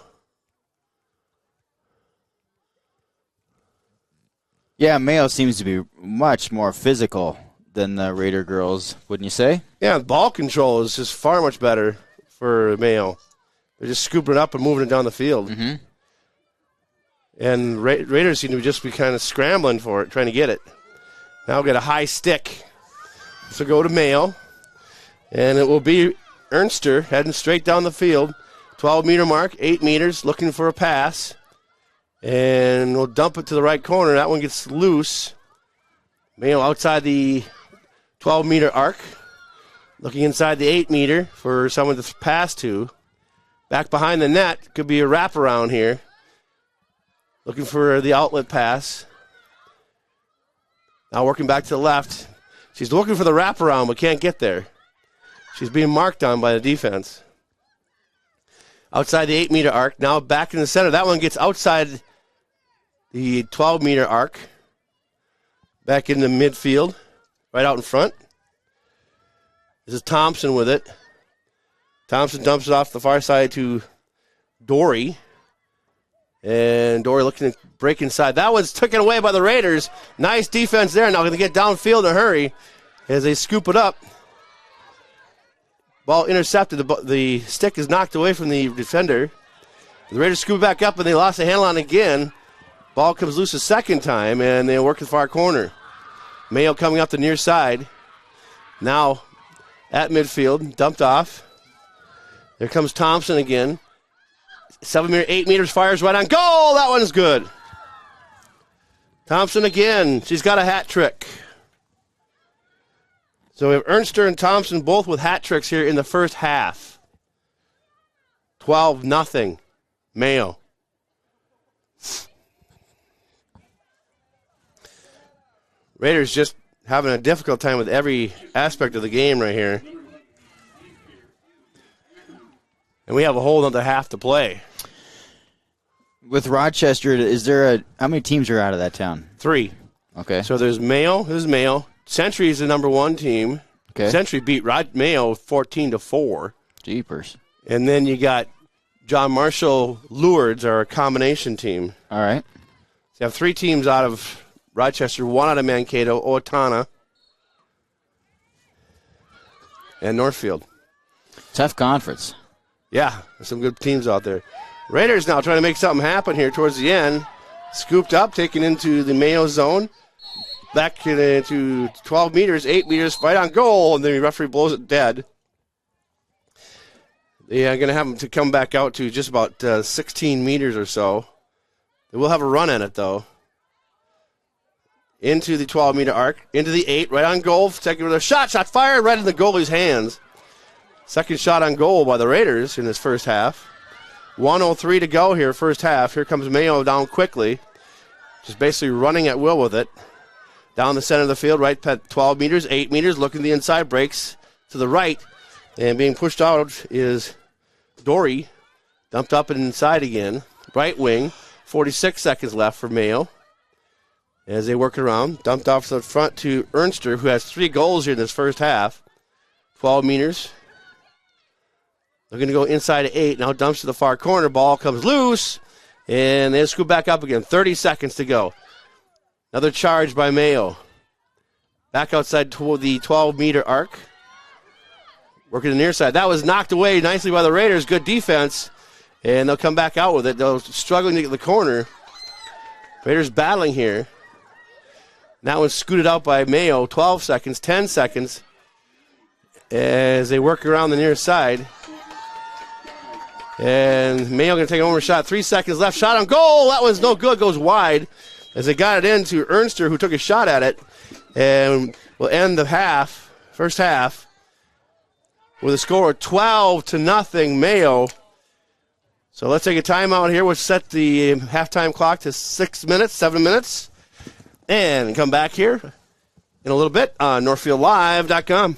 Yeah, Mayo seems to be much more physical than the Raider girls, wouldn't you say? Yeah, ball control is just far much better for Mayo. They're just scooping it up and moving it down the field. Mm-hmm. And Raiders seem to just be kind of scrambling for it, trying to get it. Now get a high stick. So go to Mayo. And it will be Ernster heading straight down the field. 12-meter mark, 8 meters, looking for a pass. And we'll dump it to the right corner. That one gets loose. Mayo outside the 12-meter arc. Looking inside the 8-meter for someone to pass to. Back behind the net. Could be a wraparound here. Looking for the outlet pass. Now working back to the left. She's looking for the wraparound but can't get there. She's being marked on by the defense. Outside the 8-meter arc. Now back in the center. That one gets outside the 12-meter arc. Back in the midfield. Right out in front. This is Thompson with it. Thompson dumps it off the far side to Dory. And Dory looking to break inside. That one's taken away by the Raiders. Nice defense there. Now going to get downfield in a hurry as they scoop it up. Ball intercepted. The stick is knocked away from the defender. The Raiders scoop back up, and they lost the handle on it again. Ball comes loose a second time, and they work the far corner. Mayo coming up the near side. Now at midfield, dumped off. There comes Thompson again. 8 meters, fires right on goal. That one's good. Thompson again. She's got a hat trick. So we have Ernster and Thompson both with hat tricks here in the first half. 12-0. Mayo. Raiders just having a difficult time with every aspect of the game right here. And we have a whole other half to play. With Rochester, is there how many teams are out of that town? 3. Okay. So there's Mayo. This is Mayo. Century is the number 1 team. Okay. Century beat Mayo 14-4. Jeepers. And then you got John Marshall Lourdes, are a combination team. All right. So you have 3 teams out of Rochester, 1 out of Mankato, Owatonna, and Northfield. Tough conference. Yeah, there's some good teams out there. Raiders now trying to make something happen here towards the end. Scooped up, taken into the Mayo zone. Back into 12 meters, 8 meters, right on goal, and the referee blows it dead. They are going to have them to come back out to just about 16 meters or so. They will have a run at it, though. Into the 12-meter arc, into the 8, right on goal. Second with a shot fired right in the goalie's hands. Second shot on goal by the Raiders in this first half. 1:03 to go here, first half. Here comes Mayo down quickly. Just basically running at will with it. Down the center of the field, right at 12 meters, 8 meters, looking to the inside, breaks to the right. And being pushed out is Dory. Dumped up and inside again. Right wing, 46 seconds left for Mayo. As they work around, dumped off to the front to Ernster, who has 3 goals here in this first half. 12 meters. They're going to go inside to 8. Now dumps to the far corner. Ball comes loose. And they scoop back up again. 30 seconds to go. Another charge by Mayo. Back outside toward the 12-meter arc. Working the near side. That was knocked away nicely by the Raiders. Good defense. And they'll come back out with it. They're struggling to get the corner. Raiders battling here. That one's scooted out by Mayo. 12 seconds, 10 seconds. As they work around the near side. And Mayo going to take an over shot. 3 seconds left. Shot on goal. That one's no good. Goes wide. As they got it into Ernster, who took a shot at it. And will end the half, first half, with a score of 12-0 Mayo. So let's take a timeout here. We'll set the halftime clock to 7 minutes. And come back here in a little bit on NorthfieldLive.com.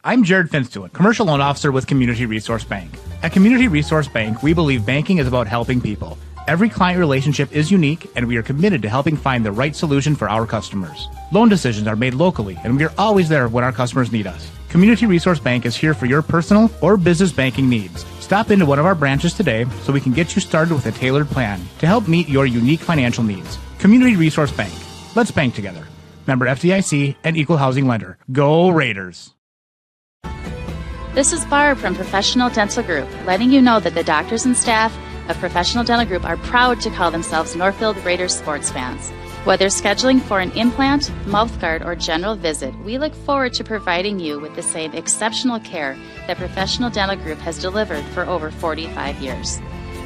I'm Jared Finstuen, Commercial Loan Officer with Community Resource Bank. At Community Resource Bank, we believe banking is about helping people. Every client relationship is unique, and we are committed to helping find the right solution for our customers. Loan decisions are made locally, and we are always there when our customers need us. Community Resource Bank is here for your personal or business banking needs. Stop into one of our branches today so we can get you started with a tailored plan to help meet your unique financial needs. Community Resource Bank. Let's bank together. Member FDIC and Equal Housing Lender. Go Raiders! This is Barb from Professional Dental Group, letting you know that the doctors and staff of Professional Dental Group are proud to call themselves Northfield Raiders sports fans. Whether scheduling for an implant, mouthguard, or general visit, we look forward to providing you with the same exceptional care that Professional Dental Group has delivered for over 45 years.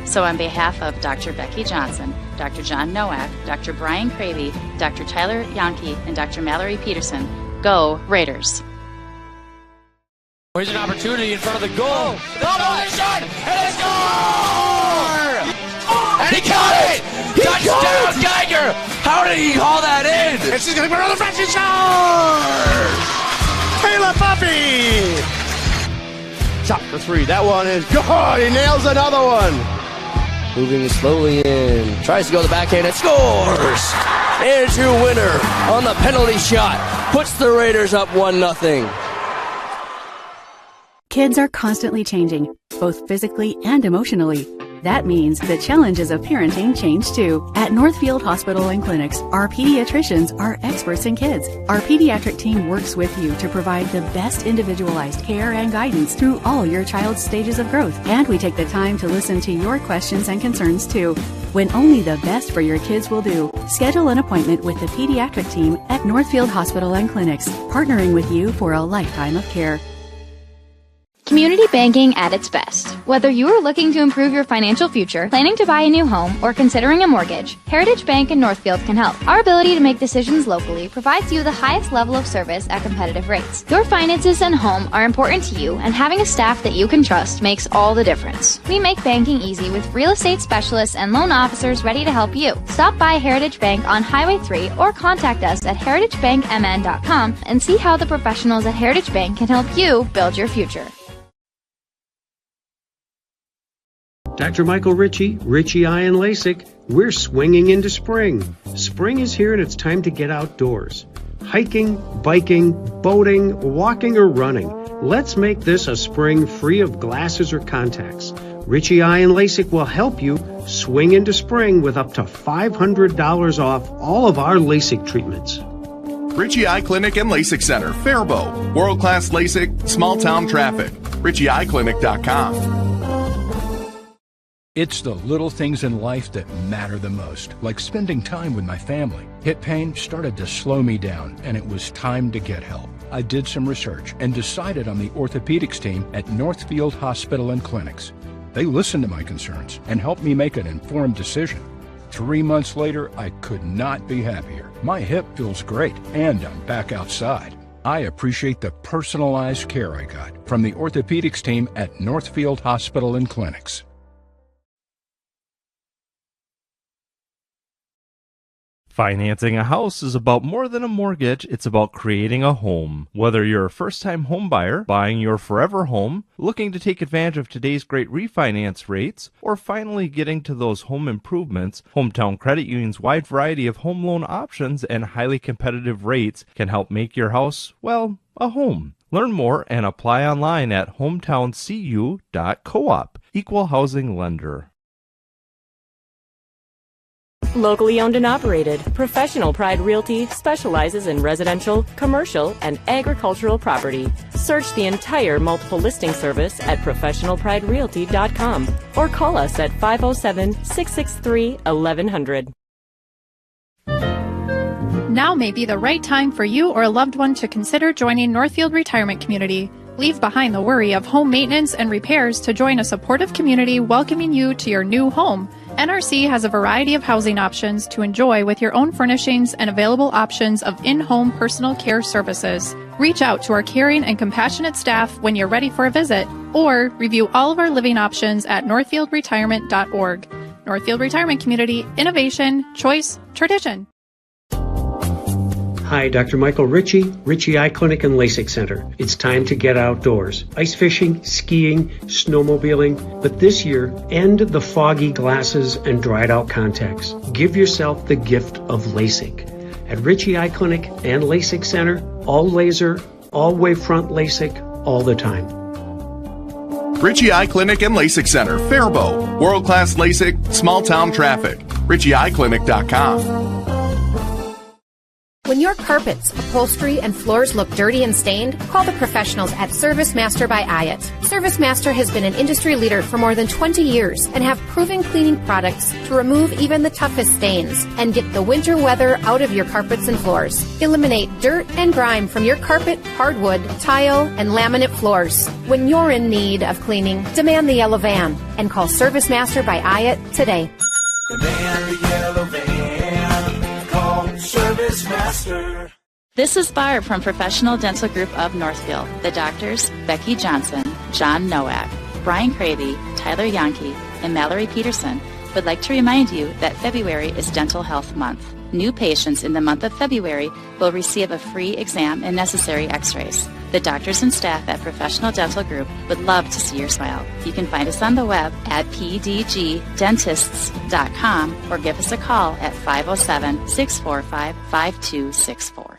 So on behalf of Dr. Becky Johnson, Dr. John Nowak, Dr. Brian Cravey, Dr. Tyler Yonke, and Dr. Mallory Peterson, go Raiders! Here's an opportunity in front of the goal. The shot, and a score! And he got it! Touchdown, Geiger! How did he haul that in? And she's going to put another French shot! Taylor Puffy! Shot for 3. That one is good. He nails another one. Moving slowly in. Tries to go to the backhand and scores! And your winner on the penalty shot puts the Raiders up 1-0. Kids are constantly changing, both physically and emotionally. That means the challenges of parenting change too. At Northfield Hospital and Clinics, our pediatricians are experts in kids. Our pediatric team works with you to provide the best individualized care and guidance through all your child's stages of growth. And we take the time to listen to your questions and concerns too. When only the best for your kids will do. Schedule an appointment with the pediatric team at Northfield Hospital and Clinics, partnering with you for a lifetime of care. Community banking at its best. Whether you are looking to improve your financial future, planning to buy a new home, or considering a mortgage, Heritage Bank in Northfield can help. Our ability to make decisions locally provides you the highest level of service at competitive rates. Your finances and home are important to you, and having a staff that you can trust makes all the difference. We make banking easy with real estate specialists and loan officers ready to help you. Stop by Heritage Bank on Highway 3 or contact us at heritagebankmn.com and see how the professionals at Heritage Bank can help you build your future. Dr. Michael Ritchie, Ritchie Eye and LASIK, we're swinging into spring. Spring is here and it's time to get outdoors. Hiking, biking, boating, walking, or running. Let's make this a spring free of glasses or contacts. Ritchie Eye and LASIK will help you swing into spring with up to $500 off all of our LASIK treatments. Ritchie Eye Clinic and LASIK Center, Faribault. World-class LASIK, small-town traffic. RitchieEyeClinic.com. It's the little things in life that matter the most, like spending time with my family. Hip pain started to slow me down, and it was time to get help. I did some research and decided on the orthopedics team at Northfield Hospital and Clinics. They listened to my concerns and helped me make an informed decision. 3 months later, I could not be happier. My hip feels great, and I'm back outside. I appreciate the personalized care I got from the orthopedics team at Northfield Hospital and Clinics. Financing a house is about more than a mortgage, it's about creating a home. Whether you're a first-time home buyer, buying your forever home, looking to take advantage of today's great refinance rates, or finally getting to those home improvements, Hometown Credit Union's wide variety of home loan options and highly competitive rates can help make your house, well, a home. Learn more and apply online at hometowncu.coop. Equal housing lender. Locally owned and operated, Professional Pride Realty specializes in residential, commercial, and agricultural property. Search the entire multiple listing service at professionalpriderealty.com or call us at 507-663-1100. Now may be the right time for you or a loved one to consider joining Northfield Retirement Community. Leave behind the worry of home maintenance and repairs to join a supportive community welcoming you to your new home. NRC has a variety of housing options to enjoy with your own furnishings and available options of in-home personal care services. Reach out to our caring and compassionate staff when you're ready for a visit, or review all of our living options at northfieldretirement.org. Northfield Retirement Community, innovation, choice, tradition. Hi, Dr. Michael Ritchie, Ritchie Eye Clinic and LASIK Center. It's time to get outdoors. Ice fishing, skiing, snowmobiling, but this year, end the foggy glasses and dried out contacts. Give yourself the gift of LASIK. At Ritchie Eye Clinic and LASIK Center, all laser, all wavefront LASIK, all the time. Ritchie Eye Clinic and LASIK Center, Faribault. World-class LASIK, small-town traffic. RitchieEyeClinic.com. When your carpets, upholstery, and floors look dirty and stained, call the professionals at Service Master by Hyatt. Service Master has been an industry leader for more than 20 years and have proven cleaning products to remove even the toughest stains and get the winter weather out of your carpets and floors. Eliminate dirt and grime from your carpet, hardwood, tile, and laminate floors. When you're in need of cleaning, demand the yellow van and call Service Master by Hyatt today. Demand the yellow van. Call Service Master. This is Barb from Professional Dental Group of Northfield. The doctors, Becky Johnson, John Nowak, Brian Cravey, Tyler Yonke, and Mallory Peterson, would like to remind you that February is Dental Health Month. New patients in the month of February will receive a free exam and necessary x-rays. The doctors and staff at Professional Dental Group would love to see your smile. You can find us on the web at pdgdentists.com or give us a call at 507-645-5264.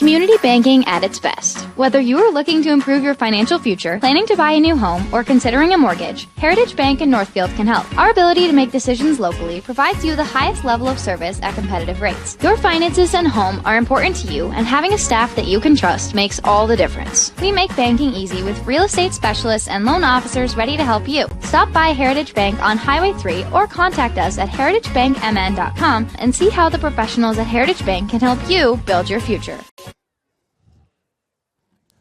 Community banking at its best. Whether you are looking to improve your financial future, planning to buy a new home, or considering a mortgage, Heritage Bank in Northfield can help. Our ability to make decisions locally provides you the highest level of service at competitive rates. Your finances and home are important to you, and having a staff that you can trust makes all the difference. We make banking easy with real estate specialists and loan officers ready to help you. Stop by Heritage Bank on Highway 3 or contact us at heritagebankmn.com and see how the professionals at Heritage Bank can help you build your future.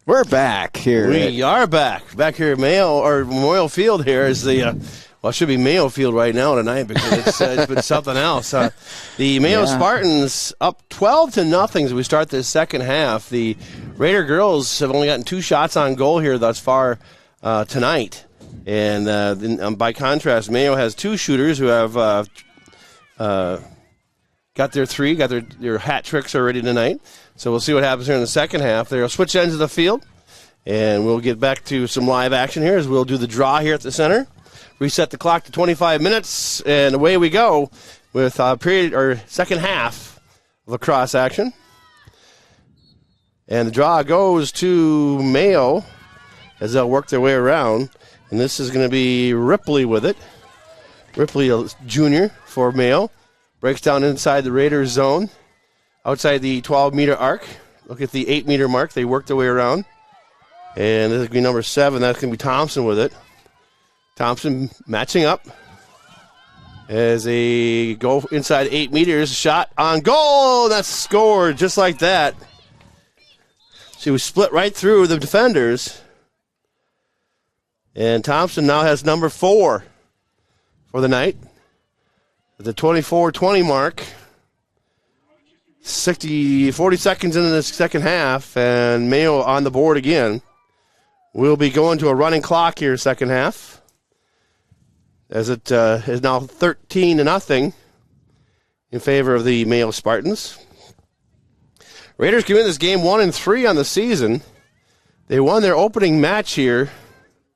We're back here. We are back. Back here at Memorial Field here is the, it should be Mayo Field right now tonight because it's been something else. The Mayo Spartans up 12-0 as we start this second half. The Raider girls have only gotten 2 shots on goal here thus far tonight. And by contrast, Mayo has 2 shooters who have got their 3, got their hat tricks already tonight. So we'll see what happens here in the second half. They'll switch ends of the field, and we'll get back to some live action here as we'll do the draw here at the center. Reset the clock to 25 minutes, and away we go with second half of lacrosse action. And the draw goes to Mayo as they'll work their way around. And this is going to be Ripley with it. Ripley, a junior for Mayo. Breaks down inside the Raiders zone. Outside the 12-meter arc. Look at the 8-meter mark. They work their way around. And this is going to be number 7. That's going to be Thompson with it. Thompson matching up as they go inside 8 meters. Shot on goal. That's scored just like that. She was split right through the defenders. And Thompson now has number 4 for the night. At the 24-20 mark. 40 seconds into the second half, and Mayo on the board again. We'll be going to a running clock here second half. As it is now 13-0 in favor of the Mayo Spartans. Raiders come in this game 1-3 on the season. They won their opening match here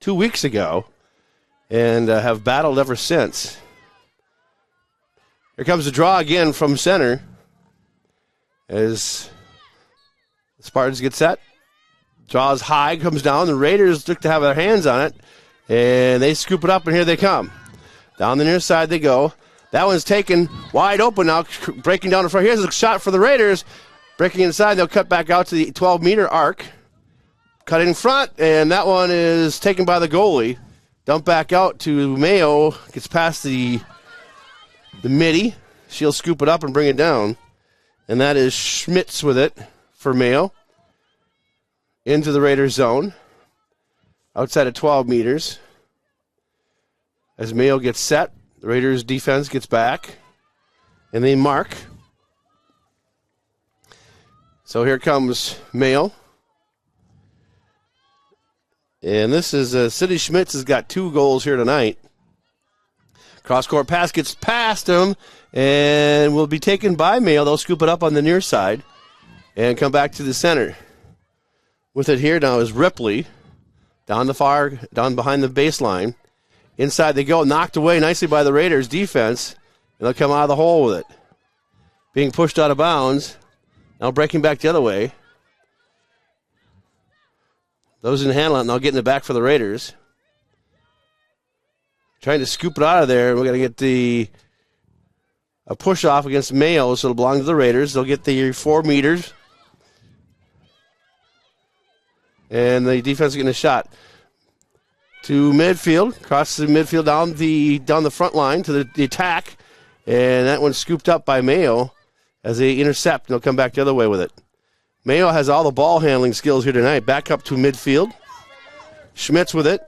2 weeks ago and have battled ever since. Here comes the draw again from center as the Spartans get set. Draws high, comes down. The Raiders look to have their hands on it, and they scoop it up, and here they come. Down the near side they go. That one's taken wide open now, breaking down the front. Here's a shot for the Raiders. Breaking inside, they'll cut back out to the 12-meter arc. Cut in front, and that one is taken by the goalie. Dump back out to Mayo. Gets past the midi. She'll scoop it up and bring it down. And that is Schmitz with it for Mayo. Into the Raiders zone. Outside of 12 meters. As Mayo gets set, the Raiders defense gets back. And they mark. So here comes Mayo. And this is City Schmitz has got 2 goals here tonight. Cross-court pass gets past him and will be taken by Mayo. They'll scoop it up on the near side and come back to the center. With it here now is Ripley down behind the baseline. Inside they go, knocked away nicely by the Raiders defense, and they'll come out of the hole with it. Being pushed out of bounds. Now breaking back the other way. Those in handle it, now getting it back for the Raiders. Trying to scoop it out of there. We're going to get a push off against Mayo, so it'll belong to the Raiders. They'll get the 4 meters. And the defense is getting a shot to midfield. Crosses the midfield down the front line to the attack. And that one's scooped up by Mayo as they intercept, and they'll come back the other way with it. Mayo has all the ball handling skills here tonight. Back up to midfield. Schmitz with it.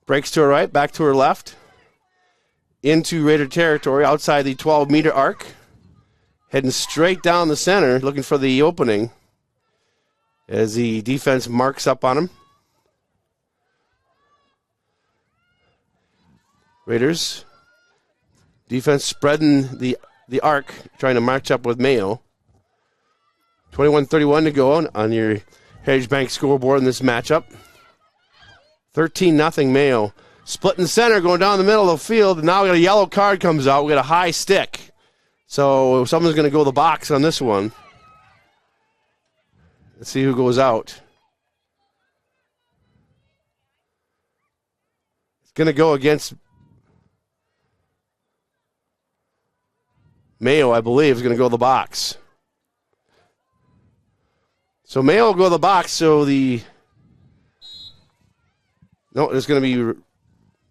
Breaks to her right, back to her left. Into Raider territory, outside the 12-meter arc. Heading straight down the center, looking for the opening. As the defense marks up on him. Raiders. Defense spreading the arc, trying to march up with Mayo. 21-31 to go on your Heritage Bank scoreboard in this matchup. 13-0 Mayo. Split in center, going down the middle of the field. And now we got a yellow card comes out. We got a high stick. So someone's going to go to the box on this one. Let's see who goes out. It's going to go against Mayo, I believe, is going to go to the box. So Mayo will go to the box, so it's going to be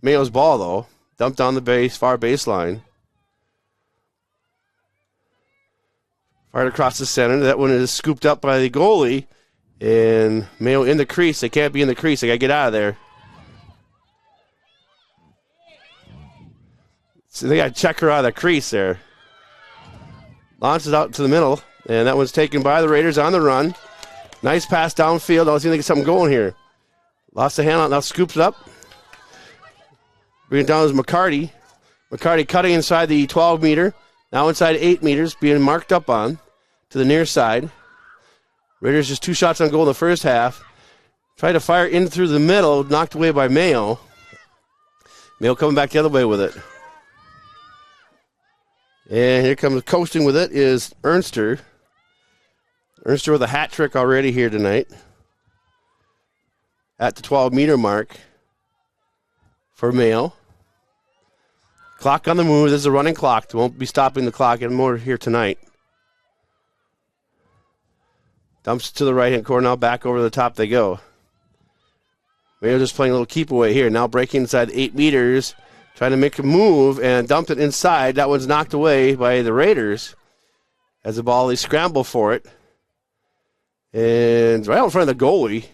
Mayo's ball, though. Dumped on the far baseline. Fired across the center. That one is scooped up by the goalie. And Mayo in the crease. They can't be in the crease. They got to get out of there. So they got to check her out of the crease there. Launches out to the middle. And that one's taken by the Raiders on the run. Nice pass downfield. I was going to get something going here. Lost the handle. Now scoops it up. Bringing it down is McCarty. McCarty cutting inside the 12 meter. Now inside 8 meters. Being marked up on to the near side. Raiders just 2 shots on goal in the first half. Tried to fire in through the middle. Knocked away by Mayo. Mayo coming back the other way with it. And here comes coasting with it is Ernster. Ernster with a hat trick already here tonight. At the 12 meter mark for Mayo. Clock on the move. This is a running clock. Won't be stopping the clock anymore here tonight. Dumps to the right-hand corner. Now back over the top they go. Mayo just playing a little keep away here. Now breaking inside 8 meters. Trying to make a move and dumped it inside. That one's knocked away by the Raiders. As the ball, they scramble for it. And right out in front of the goalie.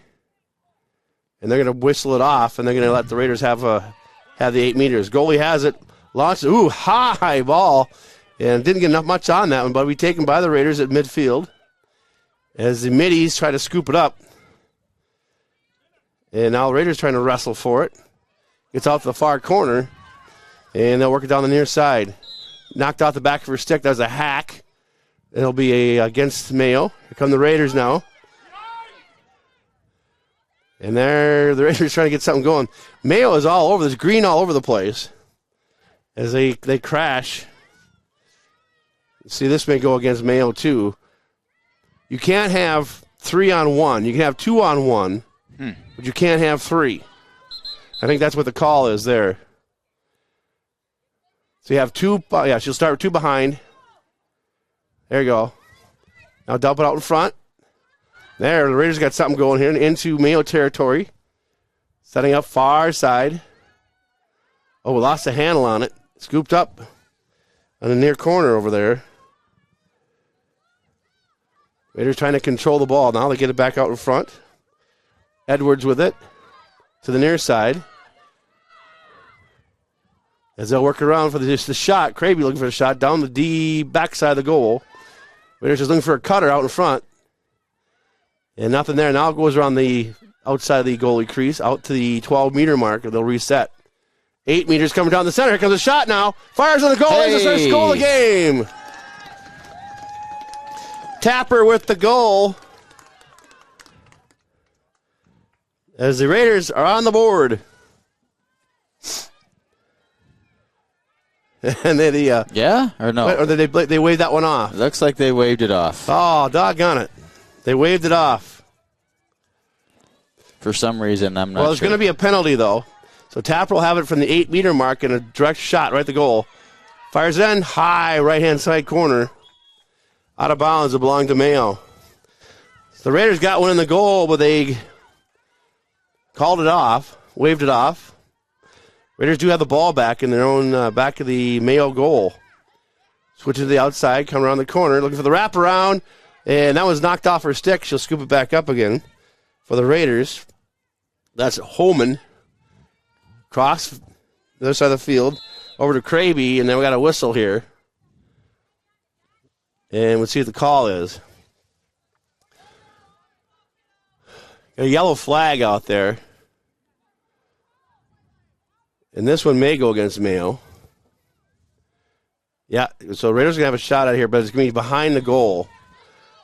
And they're going to whistle it off, and they're going to let the Raiders have the 8 meters. Goalie has it. Launched. Ooh, high ball. And didn't get enough much on that one, but we taken by the Raiders at midfield. As the middies try to scoop it up. And now the Raiders trying to wrestle for it. Gets out to the far corner. And they'll work it down the near side. Knocked out the back of her stick. That was a hack. It'll be against Mayo. Here come the Raiders now. And there, the Raiders trying to get something going. Mayo is all over. There's green all over the place. As they crash. See, this may go against Mayo too. You can't have 3-on-1. You can have 2-on-1. But you can't have 3. I think that's what the call is there. So you have 2. Yeah, she'll start with 2 behind. There you go. Now dump it out in front. There, the Raiders got something going here into Mayo territory. Setting up far side. Oh, we lost the handle on it. Scooped up on the near corner over there. Raiders trying to control the ball. Now they get it back out in front. Edwards with it to the near side. As they'll work around for the shot. Kraby looking for a shot down the D backside of the goal. Raiders just looking for a cutter out in front. And nothing there. Now it goes around the outside of the goalie crease, out to the 12-meter mark, and they'll reset. 8 meters coming down the center. Here comes a shot now. Fires on the goal. It's the first goal of the game. Tapper with the goal. As the Raiders are on the board. And they yeah or no? Or did they waved that one off? Looks like they waved it off. Oh, doggone it. They waved it off. For some reason, I'm not sure. Well, there's going to be a penalty, though. So Tapper will have it from the 8-meter mark and a direct shot right at the goal. Fires it in, high right-hand side corner. Out of bounds, it belonged to Mayo. So the Raiders got one in the goal, but they called it off, waved it off. Raiders do have the ball back in their own back of the Mayo goal. Switching to the outside, come around the corner, looking for the wraparound. And that was knocked off her stick. She'll scoop it back up again for the Raiders. That's Holman. Cross the other side of the field over to Kraby, and then we got a whistle here. And we'll see what the call is. Got a yellow flag out there. And this one may go against Mayo. Yeah, so Raiders are going to have a shot out here, but it's going to be behind the goal.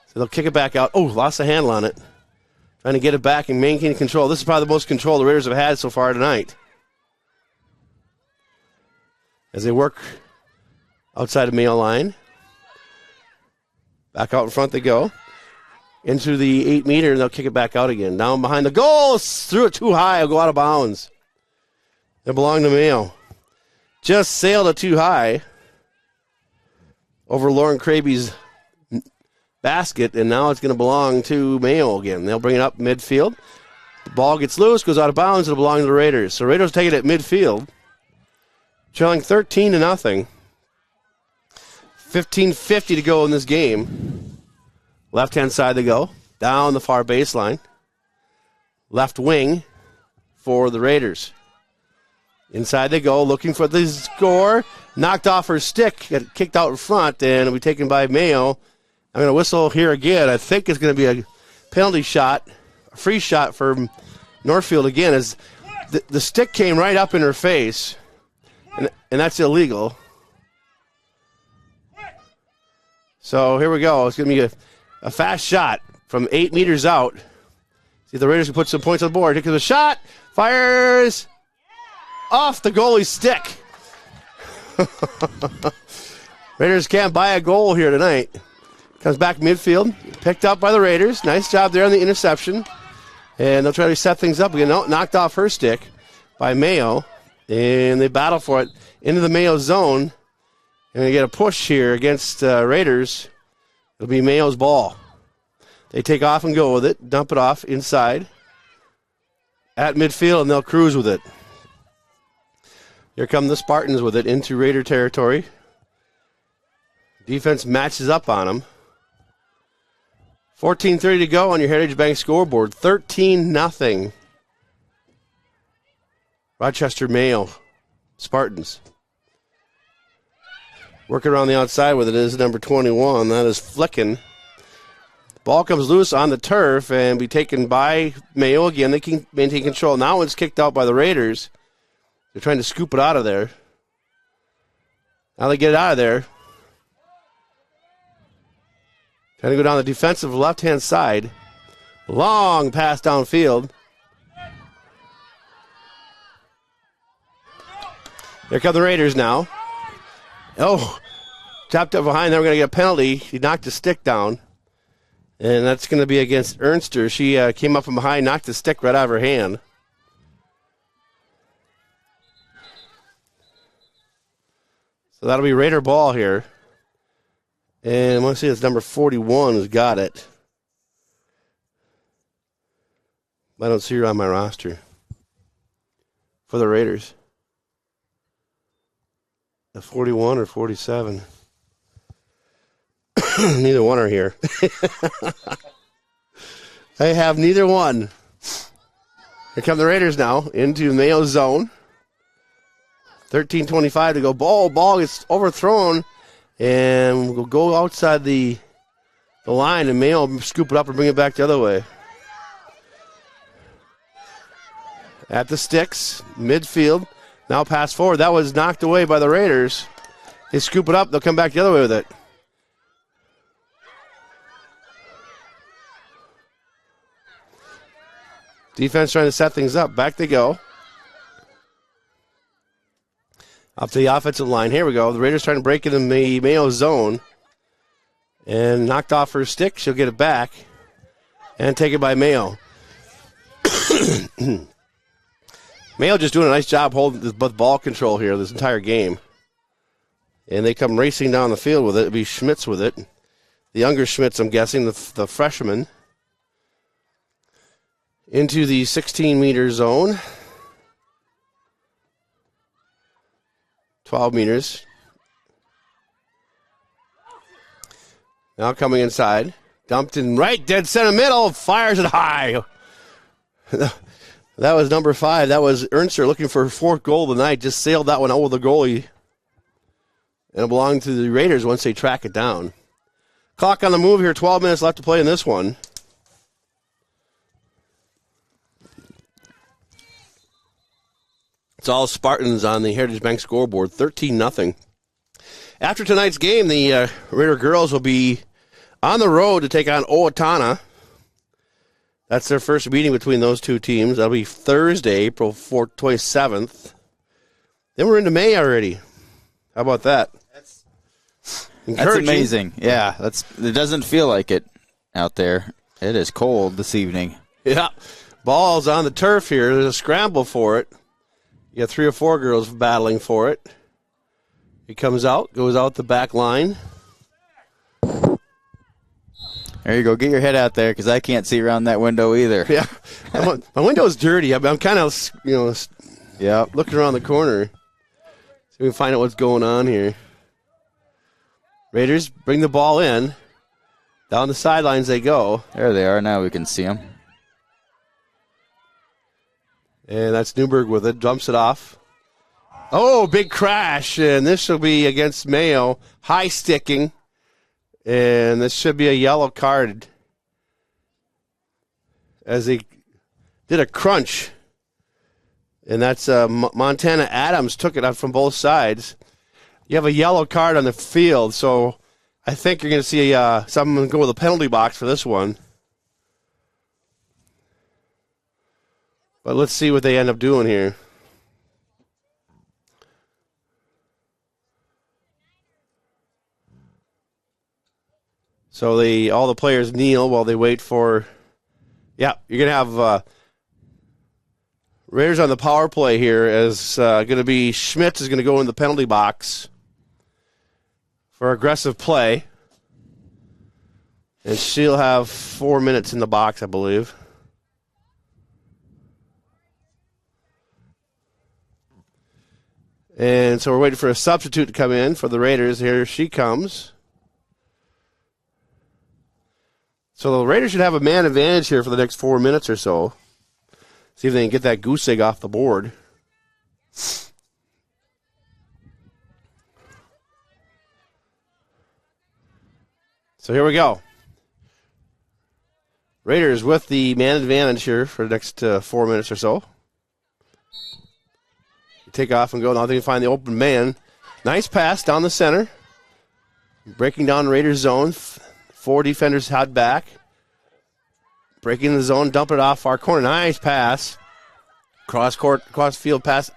So they'll kick it back out. Oh, lost the handle on it. Trying to get it back and maintain control. This is probably the most control the Raiders have had so far tonight. As they work outside of Mayo line. Back out in front they go. into the 8 meter, and they'll kick it back out again. Down behind the goal, threw it too high, it'll go out of bounds. It belonged to Mayo. Just sailed it too high over Lauren Kraby's basket, and now it's going to belong to Mayo again. They'll bring it up midfield. The ball gets loose, goes out of bounds, it'll belong to the Raiders. So Raiders take it at midfield, trailing 13-0. 15:50 to go in this game. Left-hand side they go, down the far baseline. Left wing for the Raiders. Inside they go, looking for the score. Knocked off her stick, got kicked out in front, and it'll be taken by Mayo. I'm going to whistle here again. I think it's going to be a penalty shot, a free shot for Northfield again, as the stick came right up in her face, and that's illegal. So here we go. It's going to be a fast shot from 8 meters out. See if the Raiders can put some points on the board. Here comes a shot. Fires off the goalie's stick. Raiders can't buy a goal here tonight. Comes back midfield. Picked up by the Raiders. Nice job there on the interception. And they'll try to set things up again. No, knocked off her stick by Mayo. And they battle for it into the Mayo zone. And they get a push here against Raiders. It'll be Mayo's ball. They take off and go with it. Dump it off inside at midfield, and they'll cruise with it. Here come the Spartans with it into Raider territory. Defense matches up on them. 14:30 to go on your Heritage Bank scoreboard. 13-0. Rochester Mayo Spartans. Working around the outside with it is number 21. That is Flicken. Ball comes loose on the turf and be taken by Mayo again. They can maintain control. Now it's kicked out by the Raiders. They're trying to scoop it out of there. Now they get it out of there. Trying to go down the defensive left-hand side. Long pass downfield. Here come the Raiders now. Oh, chopped up behind there. We're going to get a penalty. He knocked the stick down. And that's going to be against Ernster. She came up from behind, knocked the stick right out of her hand. So that'll be Raider ball here. And I want to see it's number 41 who's got it. I don't see her on my roster for the Raiders. The 41 or 47. Neither one are here. I have neither one. Here come the Raiders now into Mayo zone. 13:25 to go. Ball gets overthrown, and we'll go outside the line, and Mayo will scoop it up and bring it back the other way. At the sticks, midfield. Now pass forward. That was knocked away by the Raiders. They scoop it up. They'll come back the other way with it. Defense trying to set things up. Back they go. Up to the offensive line. Here we go. The Raiders trying to break into the Mayo zone. And knocked off her stick. She'll get it back. And take it by Mayo. Mayo just doing a nice job holding this ball control here this entire game. And they come racing down the field with it. It'll be Schmitz with it. The younger Schmitz, I'm guessing, the freshman. Into the 16-meter zone. 12 meters. Now coming inside. Dumped in right, dead center middle. Fires it high. That was number 5. That was Ernster looking for her 4th goal of the night. Just sailed that one over the goalie. And it belonged to the Raiders once they track it down. Clock on the move here. 12 minutes left to play in this one. It's all Spartans on the Heritage Bank scoreboard, 13-0. After tonight's game, the Raider girls will be on the road to take on Owatonna. That's their first meeting between those two teams. That'll be Thursday, April 27th. Then we're into May already. How about that? That's amazing. Yeah, it doesn't feel like it out there. It is cold this evening. Yeah. Ball's on the turf here. There's a scramble for it. You got 3 or 4 girls battling for it. He comes out, goes out the back line. There you go. Get your head out there because I can't see around that window either. Yeah. My window's dirty. I'm kind of, looking around the corner. So we can find out what's going on here. Raiders bring the ball in. Down the sidelines they go. There they are. Now we can see them. And that's Newberg with it. Dumps it off. Oh, big crash. And this will be against Mayo. High sticking. And this should be a yellow card. As he did a crunch. And that's Montana Adams took it out from both sides. You have a yellow card on the field, so I think you're going to see someone go with a penalty box for this one. But let's see what they end up doing here. So all the players kneel while they wait for... Yeah, you're going to have Raiders on the power play here as going to be Schmitz is going to go in the penalty box for aggressive play. And she'll have 4 minutes in the box, I believe. And so we're waiting for a substitute to come in for the Raiders. Here she comes. So the Raiders should have a man advantage here for the next 4 minutes or so. See if they can get that goose egg off the board. So here we go. Raiders with the man advantage here for the next 4 minutes or so. Take off and go. Now they can find the open man. Nice pass down the center. Breaking down Raiders zone. 4 defenders held back. Breaking the zone, dump it off far corner. Nice pass. Cross field pass.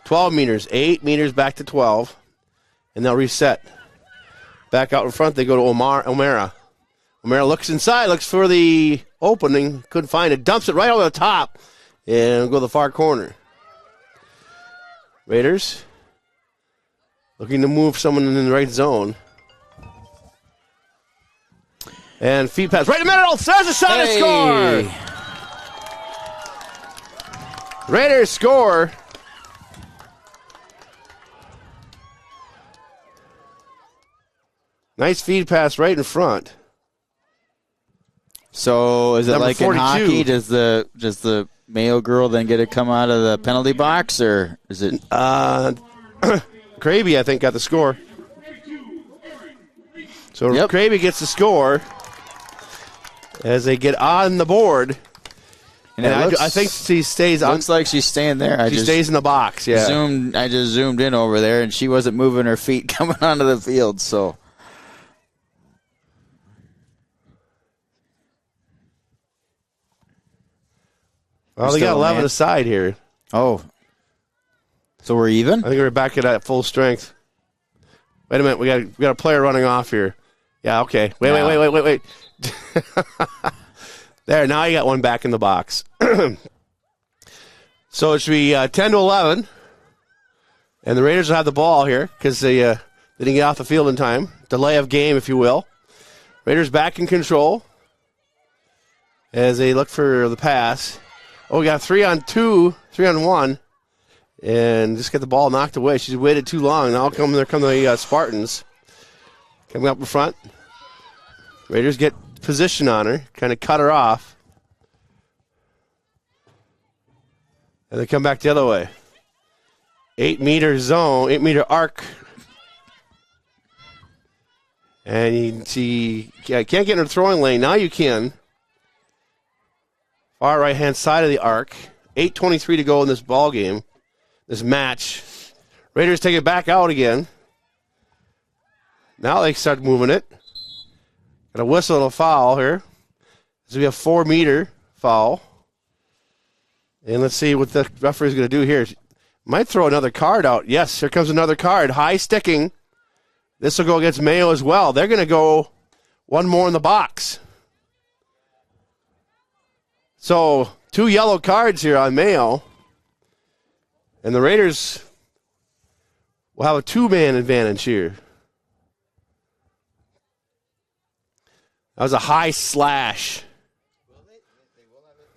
12 meters. 8 meters back to 12. And they'll reset. Back out in front, they go to O'Mara. O'Mara looks inside, looks for the opening. Couldn't find it. Dumps it right over the top. And go to the far corner. Raiders looking to move someone in the right zone. And feed pass right in the middle. There's a shot and score. Raiders score. Nice feed pass right in front. So is it Number like 42. in hockey? Does the Mayo girl then get to come out of the penalty box, or is it? Kraby, I think, got the score. So Kraby gets the score as they get on the board. And I think she stays on. Looks like she's staying there. She stays in the box, yeah. I just zoomed in over there, and she wasn't moving her feet coming onto the field, so. Well, they got 11 aside here. Oh. So we're even? I think we're back at full strength. Wait a minute. We got a player running off here. Yeah, okay. Wait. There, now you got one back in the box. So it should be 10 to 11. And the Raiders will have the ball here because they didn't get off the field in time. Delay of game, if you will. Raiders back in control as they look for the pass. Oh, we got 3-on-2, 3-on-1, and just get the ball knocked away. She's waited too long. Now there come the Spartans coming up in front. Raiders get position on her, kind of cut her off. And they come back the other way. 8-meter zone, 8-meter arc. And she can't get in her throwing lane. Now you can. Far right-hand side of the arc. 8:23 to go in this ball game, this match. Raiders take it back out again. Now they start moving it. Got a whistle and a foul here. This will be a 4-meter foul. And let's see what the referee's going to do here. Might throw another card out. Yes, here comes another card. High sticking. This will go against Mayo as well. They're going to go one more in the box. So 2 yellow cards here on Mayo. And the Raiders will have a 2-man advantage here. That was a high slash.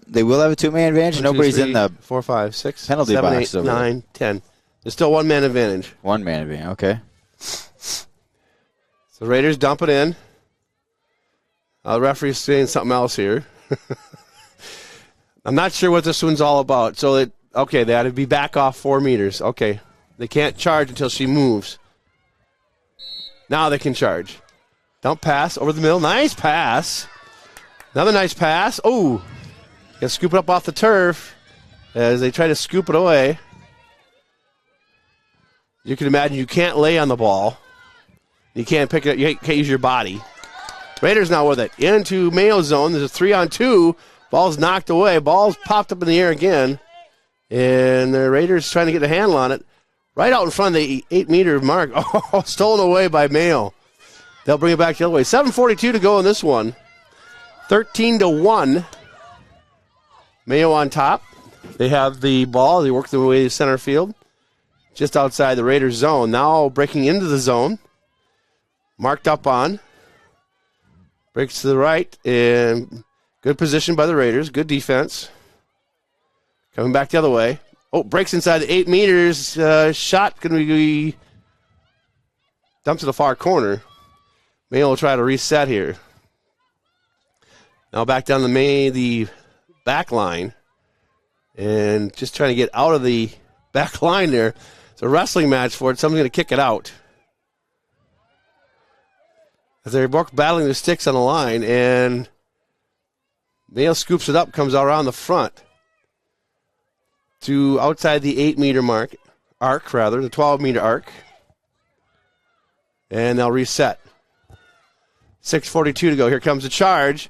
They will have a 2-man advantage. 1, 2, Nobody's 3, in the 4, 5, 6, penalty 7, box 8, over there. 9, 10. There's still 1-man advantage. 1-man advantage, okay. So Raiders dump it in. The referee's saying something else here. I'm not sure what this one's all about. So, they had to be back off 4 meters. Okay. They can't charge until she moves. Now they can charge. Dump pass over the middle. Nice pass. Another nice pass. Oh, got to scoop it up off the turf as they try to scoop it away. You can imagine you can't lay on the ball. You can't pick it up. You can't use your body. Raiders now with it. Into Mayo zone. There's a 3-on-2. Ball's knocked away. Ball's popped up in the air again. And the Raiders trying to get a handle on it. Right out in front of the 8-meter mark. Oh, stolen away by Mayo. They'll bring it back the other way. 7:42 to go in this one. 13-1. Mayo on top. They have the ball. They work their way to center field. Just outside the Raiders zone. Now breaking into the zone. Marked up on. Breaks to the right. And good position by the Raiders. Good defense. Coming back the other way. Oh, breaks inside the 8 meters. Shot going to be dumped to the far corner. Mayo will try to reset here. Now back down the back line. And just trying to get out of the back line there. It's a wrestling match for it. Someone's going to kick it out. As they're both battling the sticks on the line. And Mayo scoops it up, comes out around the front. To outside the 8-meter the 12-meter arc. And they'll reset. 6:42 to go. Here comes the charge.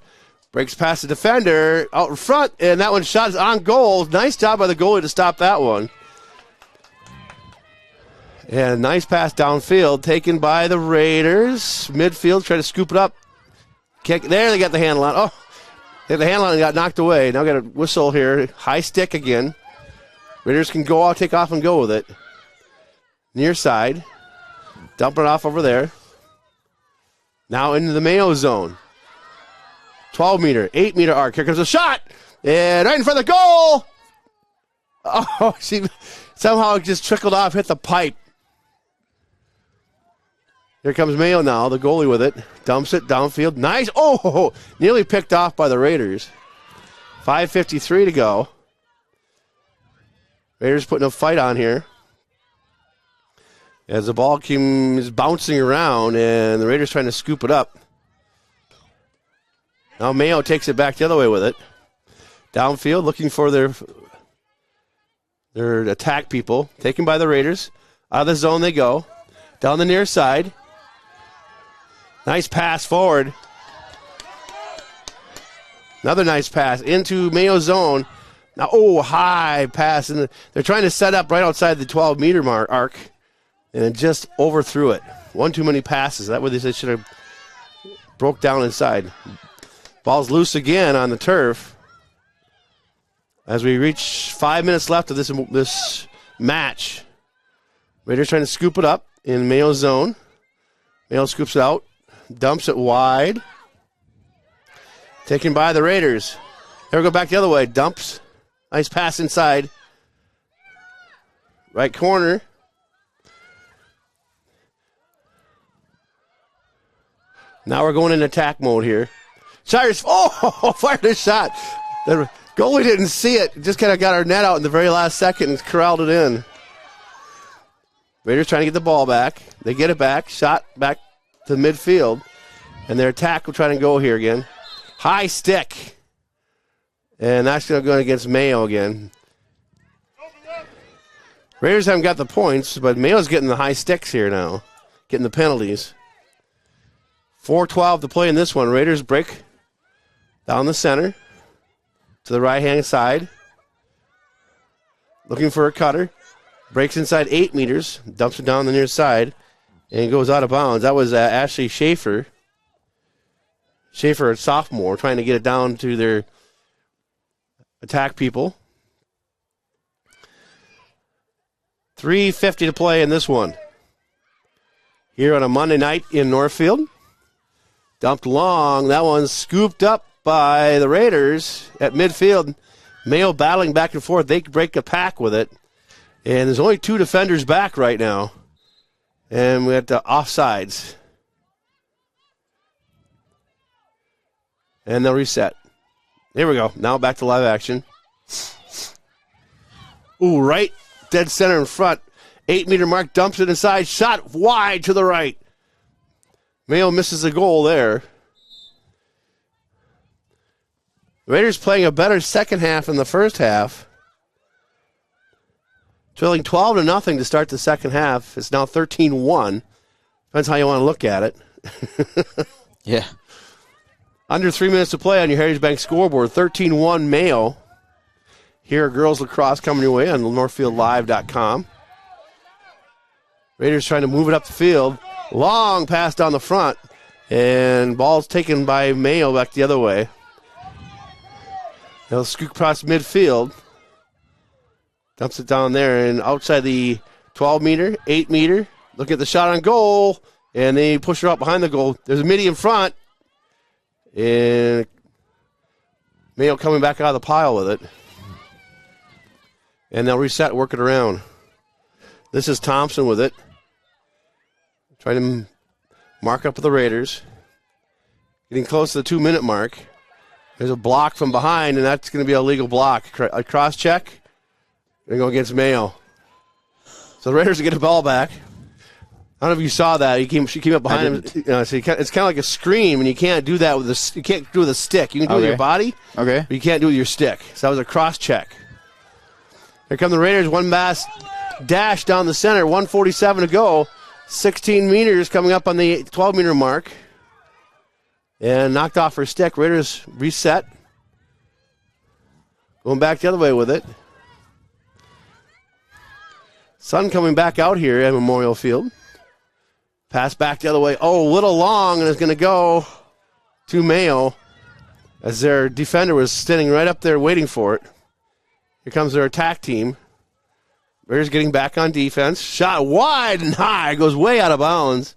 Breaks past the defender out in front, and that one shot is on goal. Nice job by the goalie to stop that one. And nice pass downfield taken by the Raiders. Midfield, try to scoop it up. Kick. There, they got the handle on. Oh, they had the handle on and got knocked away. Now got a whistle here. High stick again. Raiders can go out, take off, and go with it. Near side. Dumping it off over there. Now into the Mayo zone. 12-meter, 8-meter arc. Here comes a shot. And right in front of the goal. Oh, she somehow just trickled off, hit the pipe. Here comes Mayo now, the goalie with it. Dumps it downfield. Nice. Oh, nearly picked off by the Raiders. 5:53 to go. Raiders putting a fight on here. As the ball is bouncing around, and the Raiders trying to scoop it up. Now Mayo takes it back the other way with it. Downfield, looking for their attack people. Taken by the Raiders. Out of the zone they go. Down the near side. Nice pass forward. Another nice pass into Mayo zone. Now, high pass. And they're trying to set up right outside the 12-meter arc. And it just overthrew it. One too many passes. That way they should have broke down inside. Ball's loose again on the turf. As we reach 5 minutes left of this match. Raiders trying to scoop it up in Mayo zone. Mayo scoops it out. Dumps it wide. Taken by the Raiders. Here we go back the other way. Dumps. Nice pass inside. Right corner. Now we're going in attack mode here. Cyrus, fired a shot. The goalie didn't see it. Just kind of got our net out in the very last second and corralled it in. Raiders trying to get the ball back. They get it back. Shot back to midfield. And their attack will try to go here again. High stick. And that's going to go against Mayo again. Raiders haven't got the points, but Mayo's getting the high sticks here now. Getting the penalties. 4:12 to play in this one. Raiders break down the center to the right-hand side. Looking for a cutter. Breaks inside 8 meters. Dumps it down the near side. And goes out of bounds. That was Ashley Schaefer. Schaefer, a sophomore, trying to get it down to their attack people. 3:50 to play in this one. Here on a Monday night in Northfield. Dumped long. That one's scooped up by the Raiders at midfield. Mayo battling back and forth. They break a pack with it. And there's only 2 defenders back right now. And we have the offsides. And they'll reset. Here we go. Now back to live action. Ooh, right. Dead center in front. 8-meter mark. Dumps it inside. Shot wide to the right. Mayo misses the goal there. Raiders playing a better second half than the first half. Trailing 12-0 to start the second half. It's now 13-1. Depends how you want to look at it. Yeah. Under 3 minutes to play on your Heritage Bank scoreboard. 13-1 Mayo. Here are girls lacrosse coming your way on NorthfieldLive.com. Raiders trying to move it up the field. Long pass down the front. And ball's taken by Mayo back the other way. They'll scoop across midfield. Dumps it down there and outside the 12-meter, 8-meter. Look at the shot on goal. And they push her up behind the goal. There's a midi in front. And Mayo coming back out of the pile with it. And they'll reset, work it around. This is Thompson with it. Trying to mark up with the Raiders. Getting close to the 2-minute mark. There's a block from behind, and that's going to be a legal block. A cross check. Going to go against Mayo. So the Raiders get the ball back. I don't know if you saw that. She came up behind him. So it's kind of like a scream, and you can't do that with you can't do it with a stick. You can do it with your body, but you can't do it with your stick. So that was a cross check. Here come the Raiders. One mass dash down the center. 1:47 to go. 16 meters coming up on the 12-meter mark. And knocked off her stick. Raiders reset. Going back the other way with it. Sun coming back out here at Memorial Field. Pass back the other way. Oh, a little long, and it's going to go to Mayo as their defender was standing right up there waiting for it. Here comes their attack team. Raiders getting back on defense. Shot wide and high. Goes way out of bounds.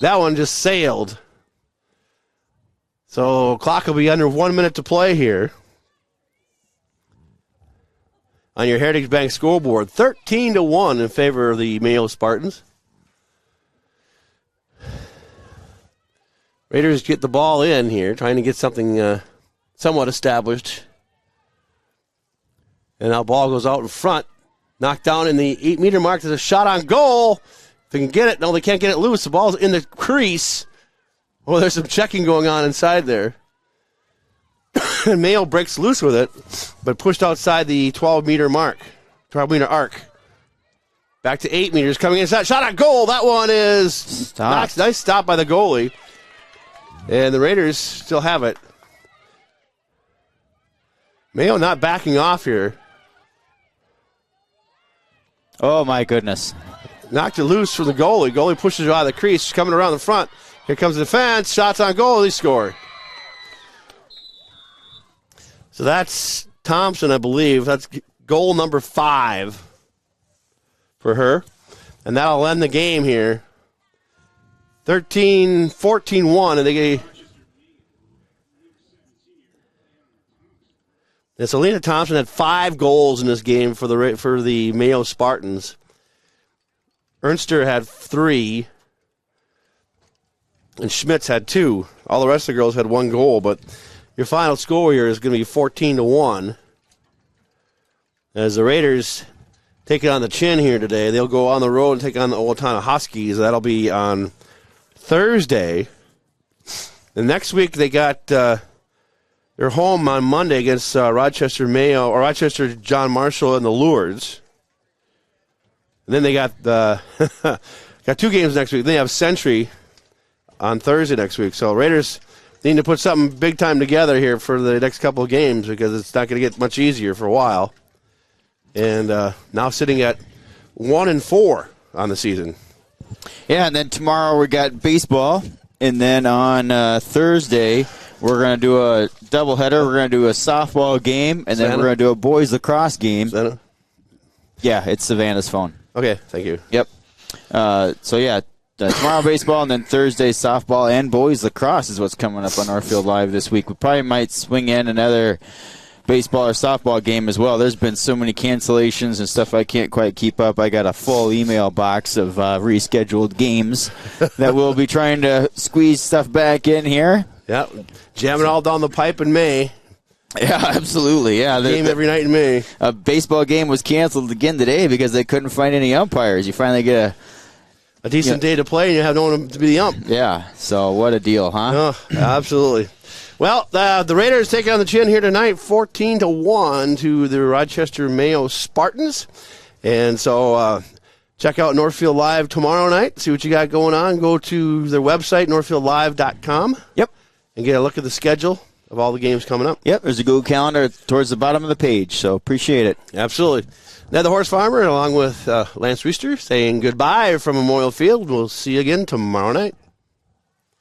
That one just sailed. So clock will be under 1 minute to play here. On your Heritage Bank scoreboard, 13-1 in favor of the Mayo Spartans. Raiders get the ball in here, trying to get something somewhat established. And now ball goes out in front. Knocked down in the 8-meter mark. There's a shot on goal. If they can get it. No, they can't get it loose. The ball's in the crease. Oh, there's some checking going on inside there. And Mayo breaks loose with it, but pushed outside the 12-meter mark. 12-meter arc. Back to 8 meters. Coming inside. Shot on goal. That one is nice stop by the goalie. And the Raiders still have it. Mayo not backing off here. Oh, my goodness. Knocked it loose from the goalie. Goalie pushes her out of the crease. She's coming around the front. Here comes the defense. Shots on goal. They score. So that's Thompson, I believe. That's goal number 5 for her. And that'll end the game here. 14-1. And Selena Thompson had 5 goals in this game for the Mayo Spartans. Ernster had 3. And Schmitz had 2. All the rest of the girls had 1 goal, but your final score here is going to be 14-1. As the Raiders take it on the chin here today, they'll go on the road and take on the Owatonna Huskies. That'll be on Thursday. And next week they got they're home on Monday against Rochester Mayo or Rochester John Marshall and the Lourdes. And then they got got 2 games next week. They have Century on Thursday next week. So Raiders need to put something big time together here for the next couple of games because it's not going to get much easier for a while. And now sitting at 1-4 on the season. Yeah, and then tomorrow we got baseball. And then on Thursday, We're going to do a doubleheader. We're going to do a softball game, and then we're going to do a boys lacrosse game. Savannah? Yeah, it's Savannah's phone. Okay, thank you. Yep. Tomorrow baseball, and then Thursday softball and boys lacrosse is what's coming up on Northfield Live this week. We probably might swing in another baseball or softball game as well. There's been so many cancellations and stuff I can't quite keep up. I got a full email box of rescheduled games that we'll be trying to squeeze stuff back in here. Yeah, jamming all down the pipe in May. Yeah, absolutely. Yeah, game every night in May. A baseball game was canceled again today because they couldn't find any umpires. You finally get a decent day to play, and you have no one to be the ump. Yeah, so what a deal, huh? Oh, absolutely. Well, the Raiders take on the chin here tonight, 14-1 to the Rochester Mayo Spartans. And so check out Northfield Live tomorrow night, see what you got going on. Go to their website, northfieldlive.com. Yep. And get a look at the schedule of all the games coming up. Yep, there's a Google Calendar towards the bottom of the page, so appreciate it. Absolutely. Ned the Horse Farmer, along with Lance Reister, saying goodbye from Memorial Field. We'll see you again tomorrow night.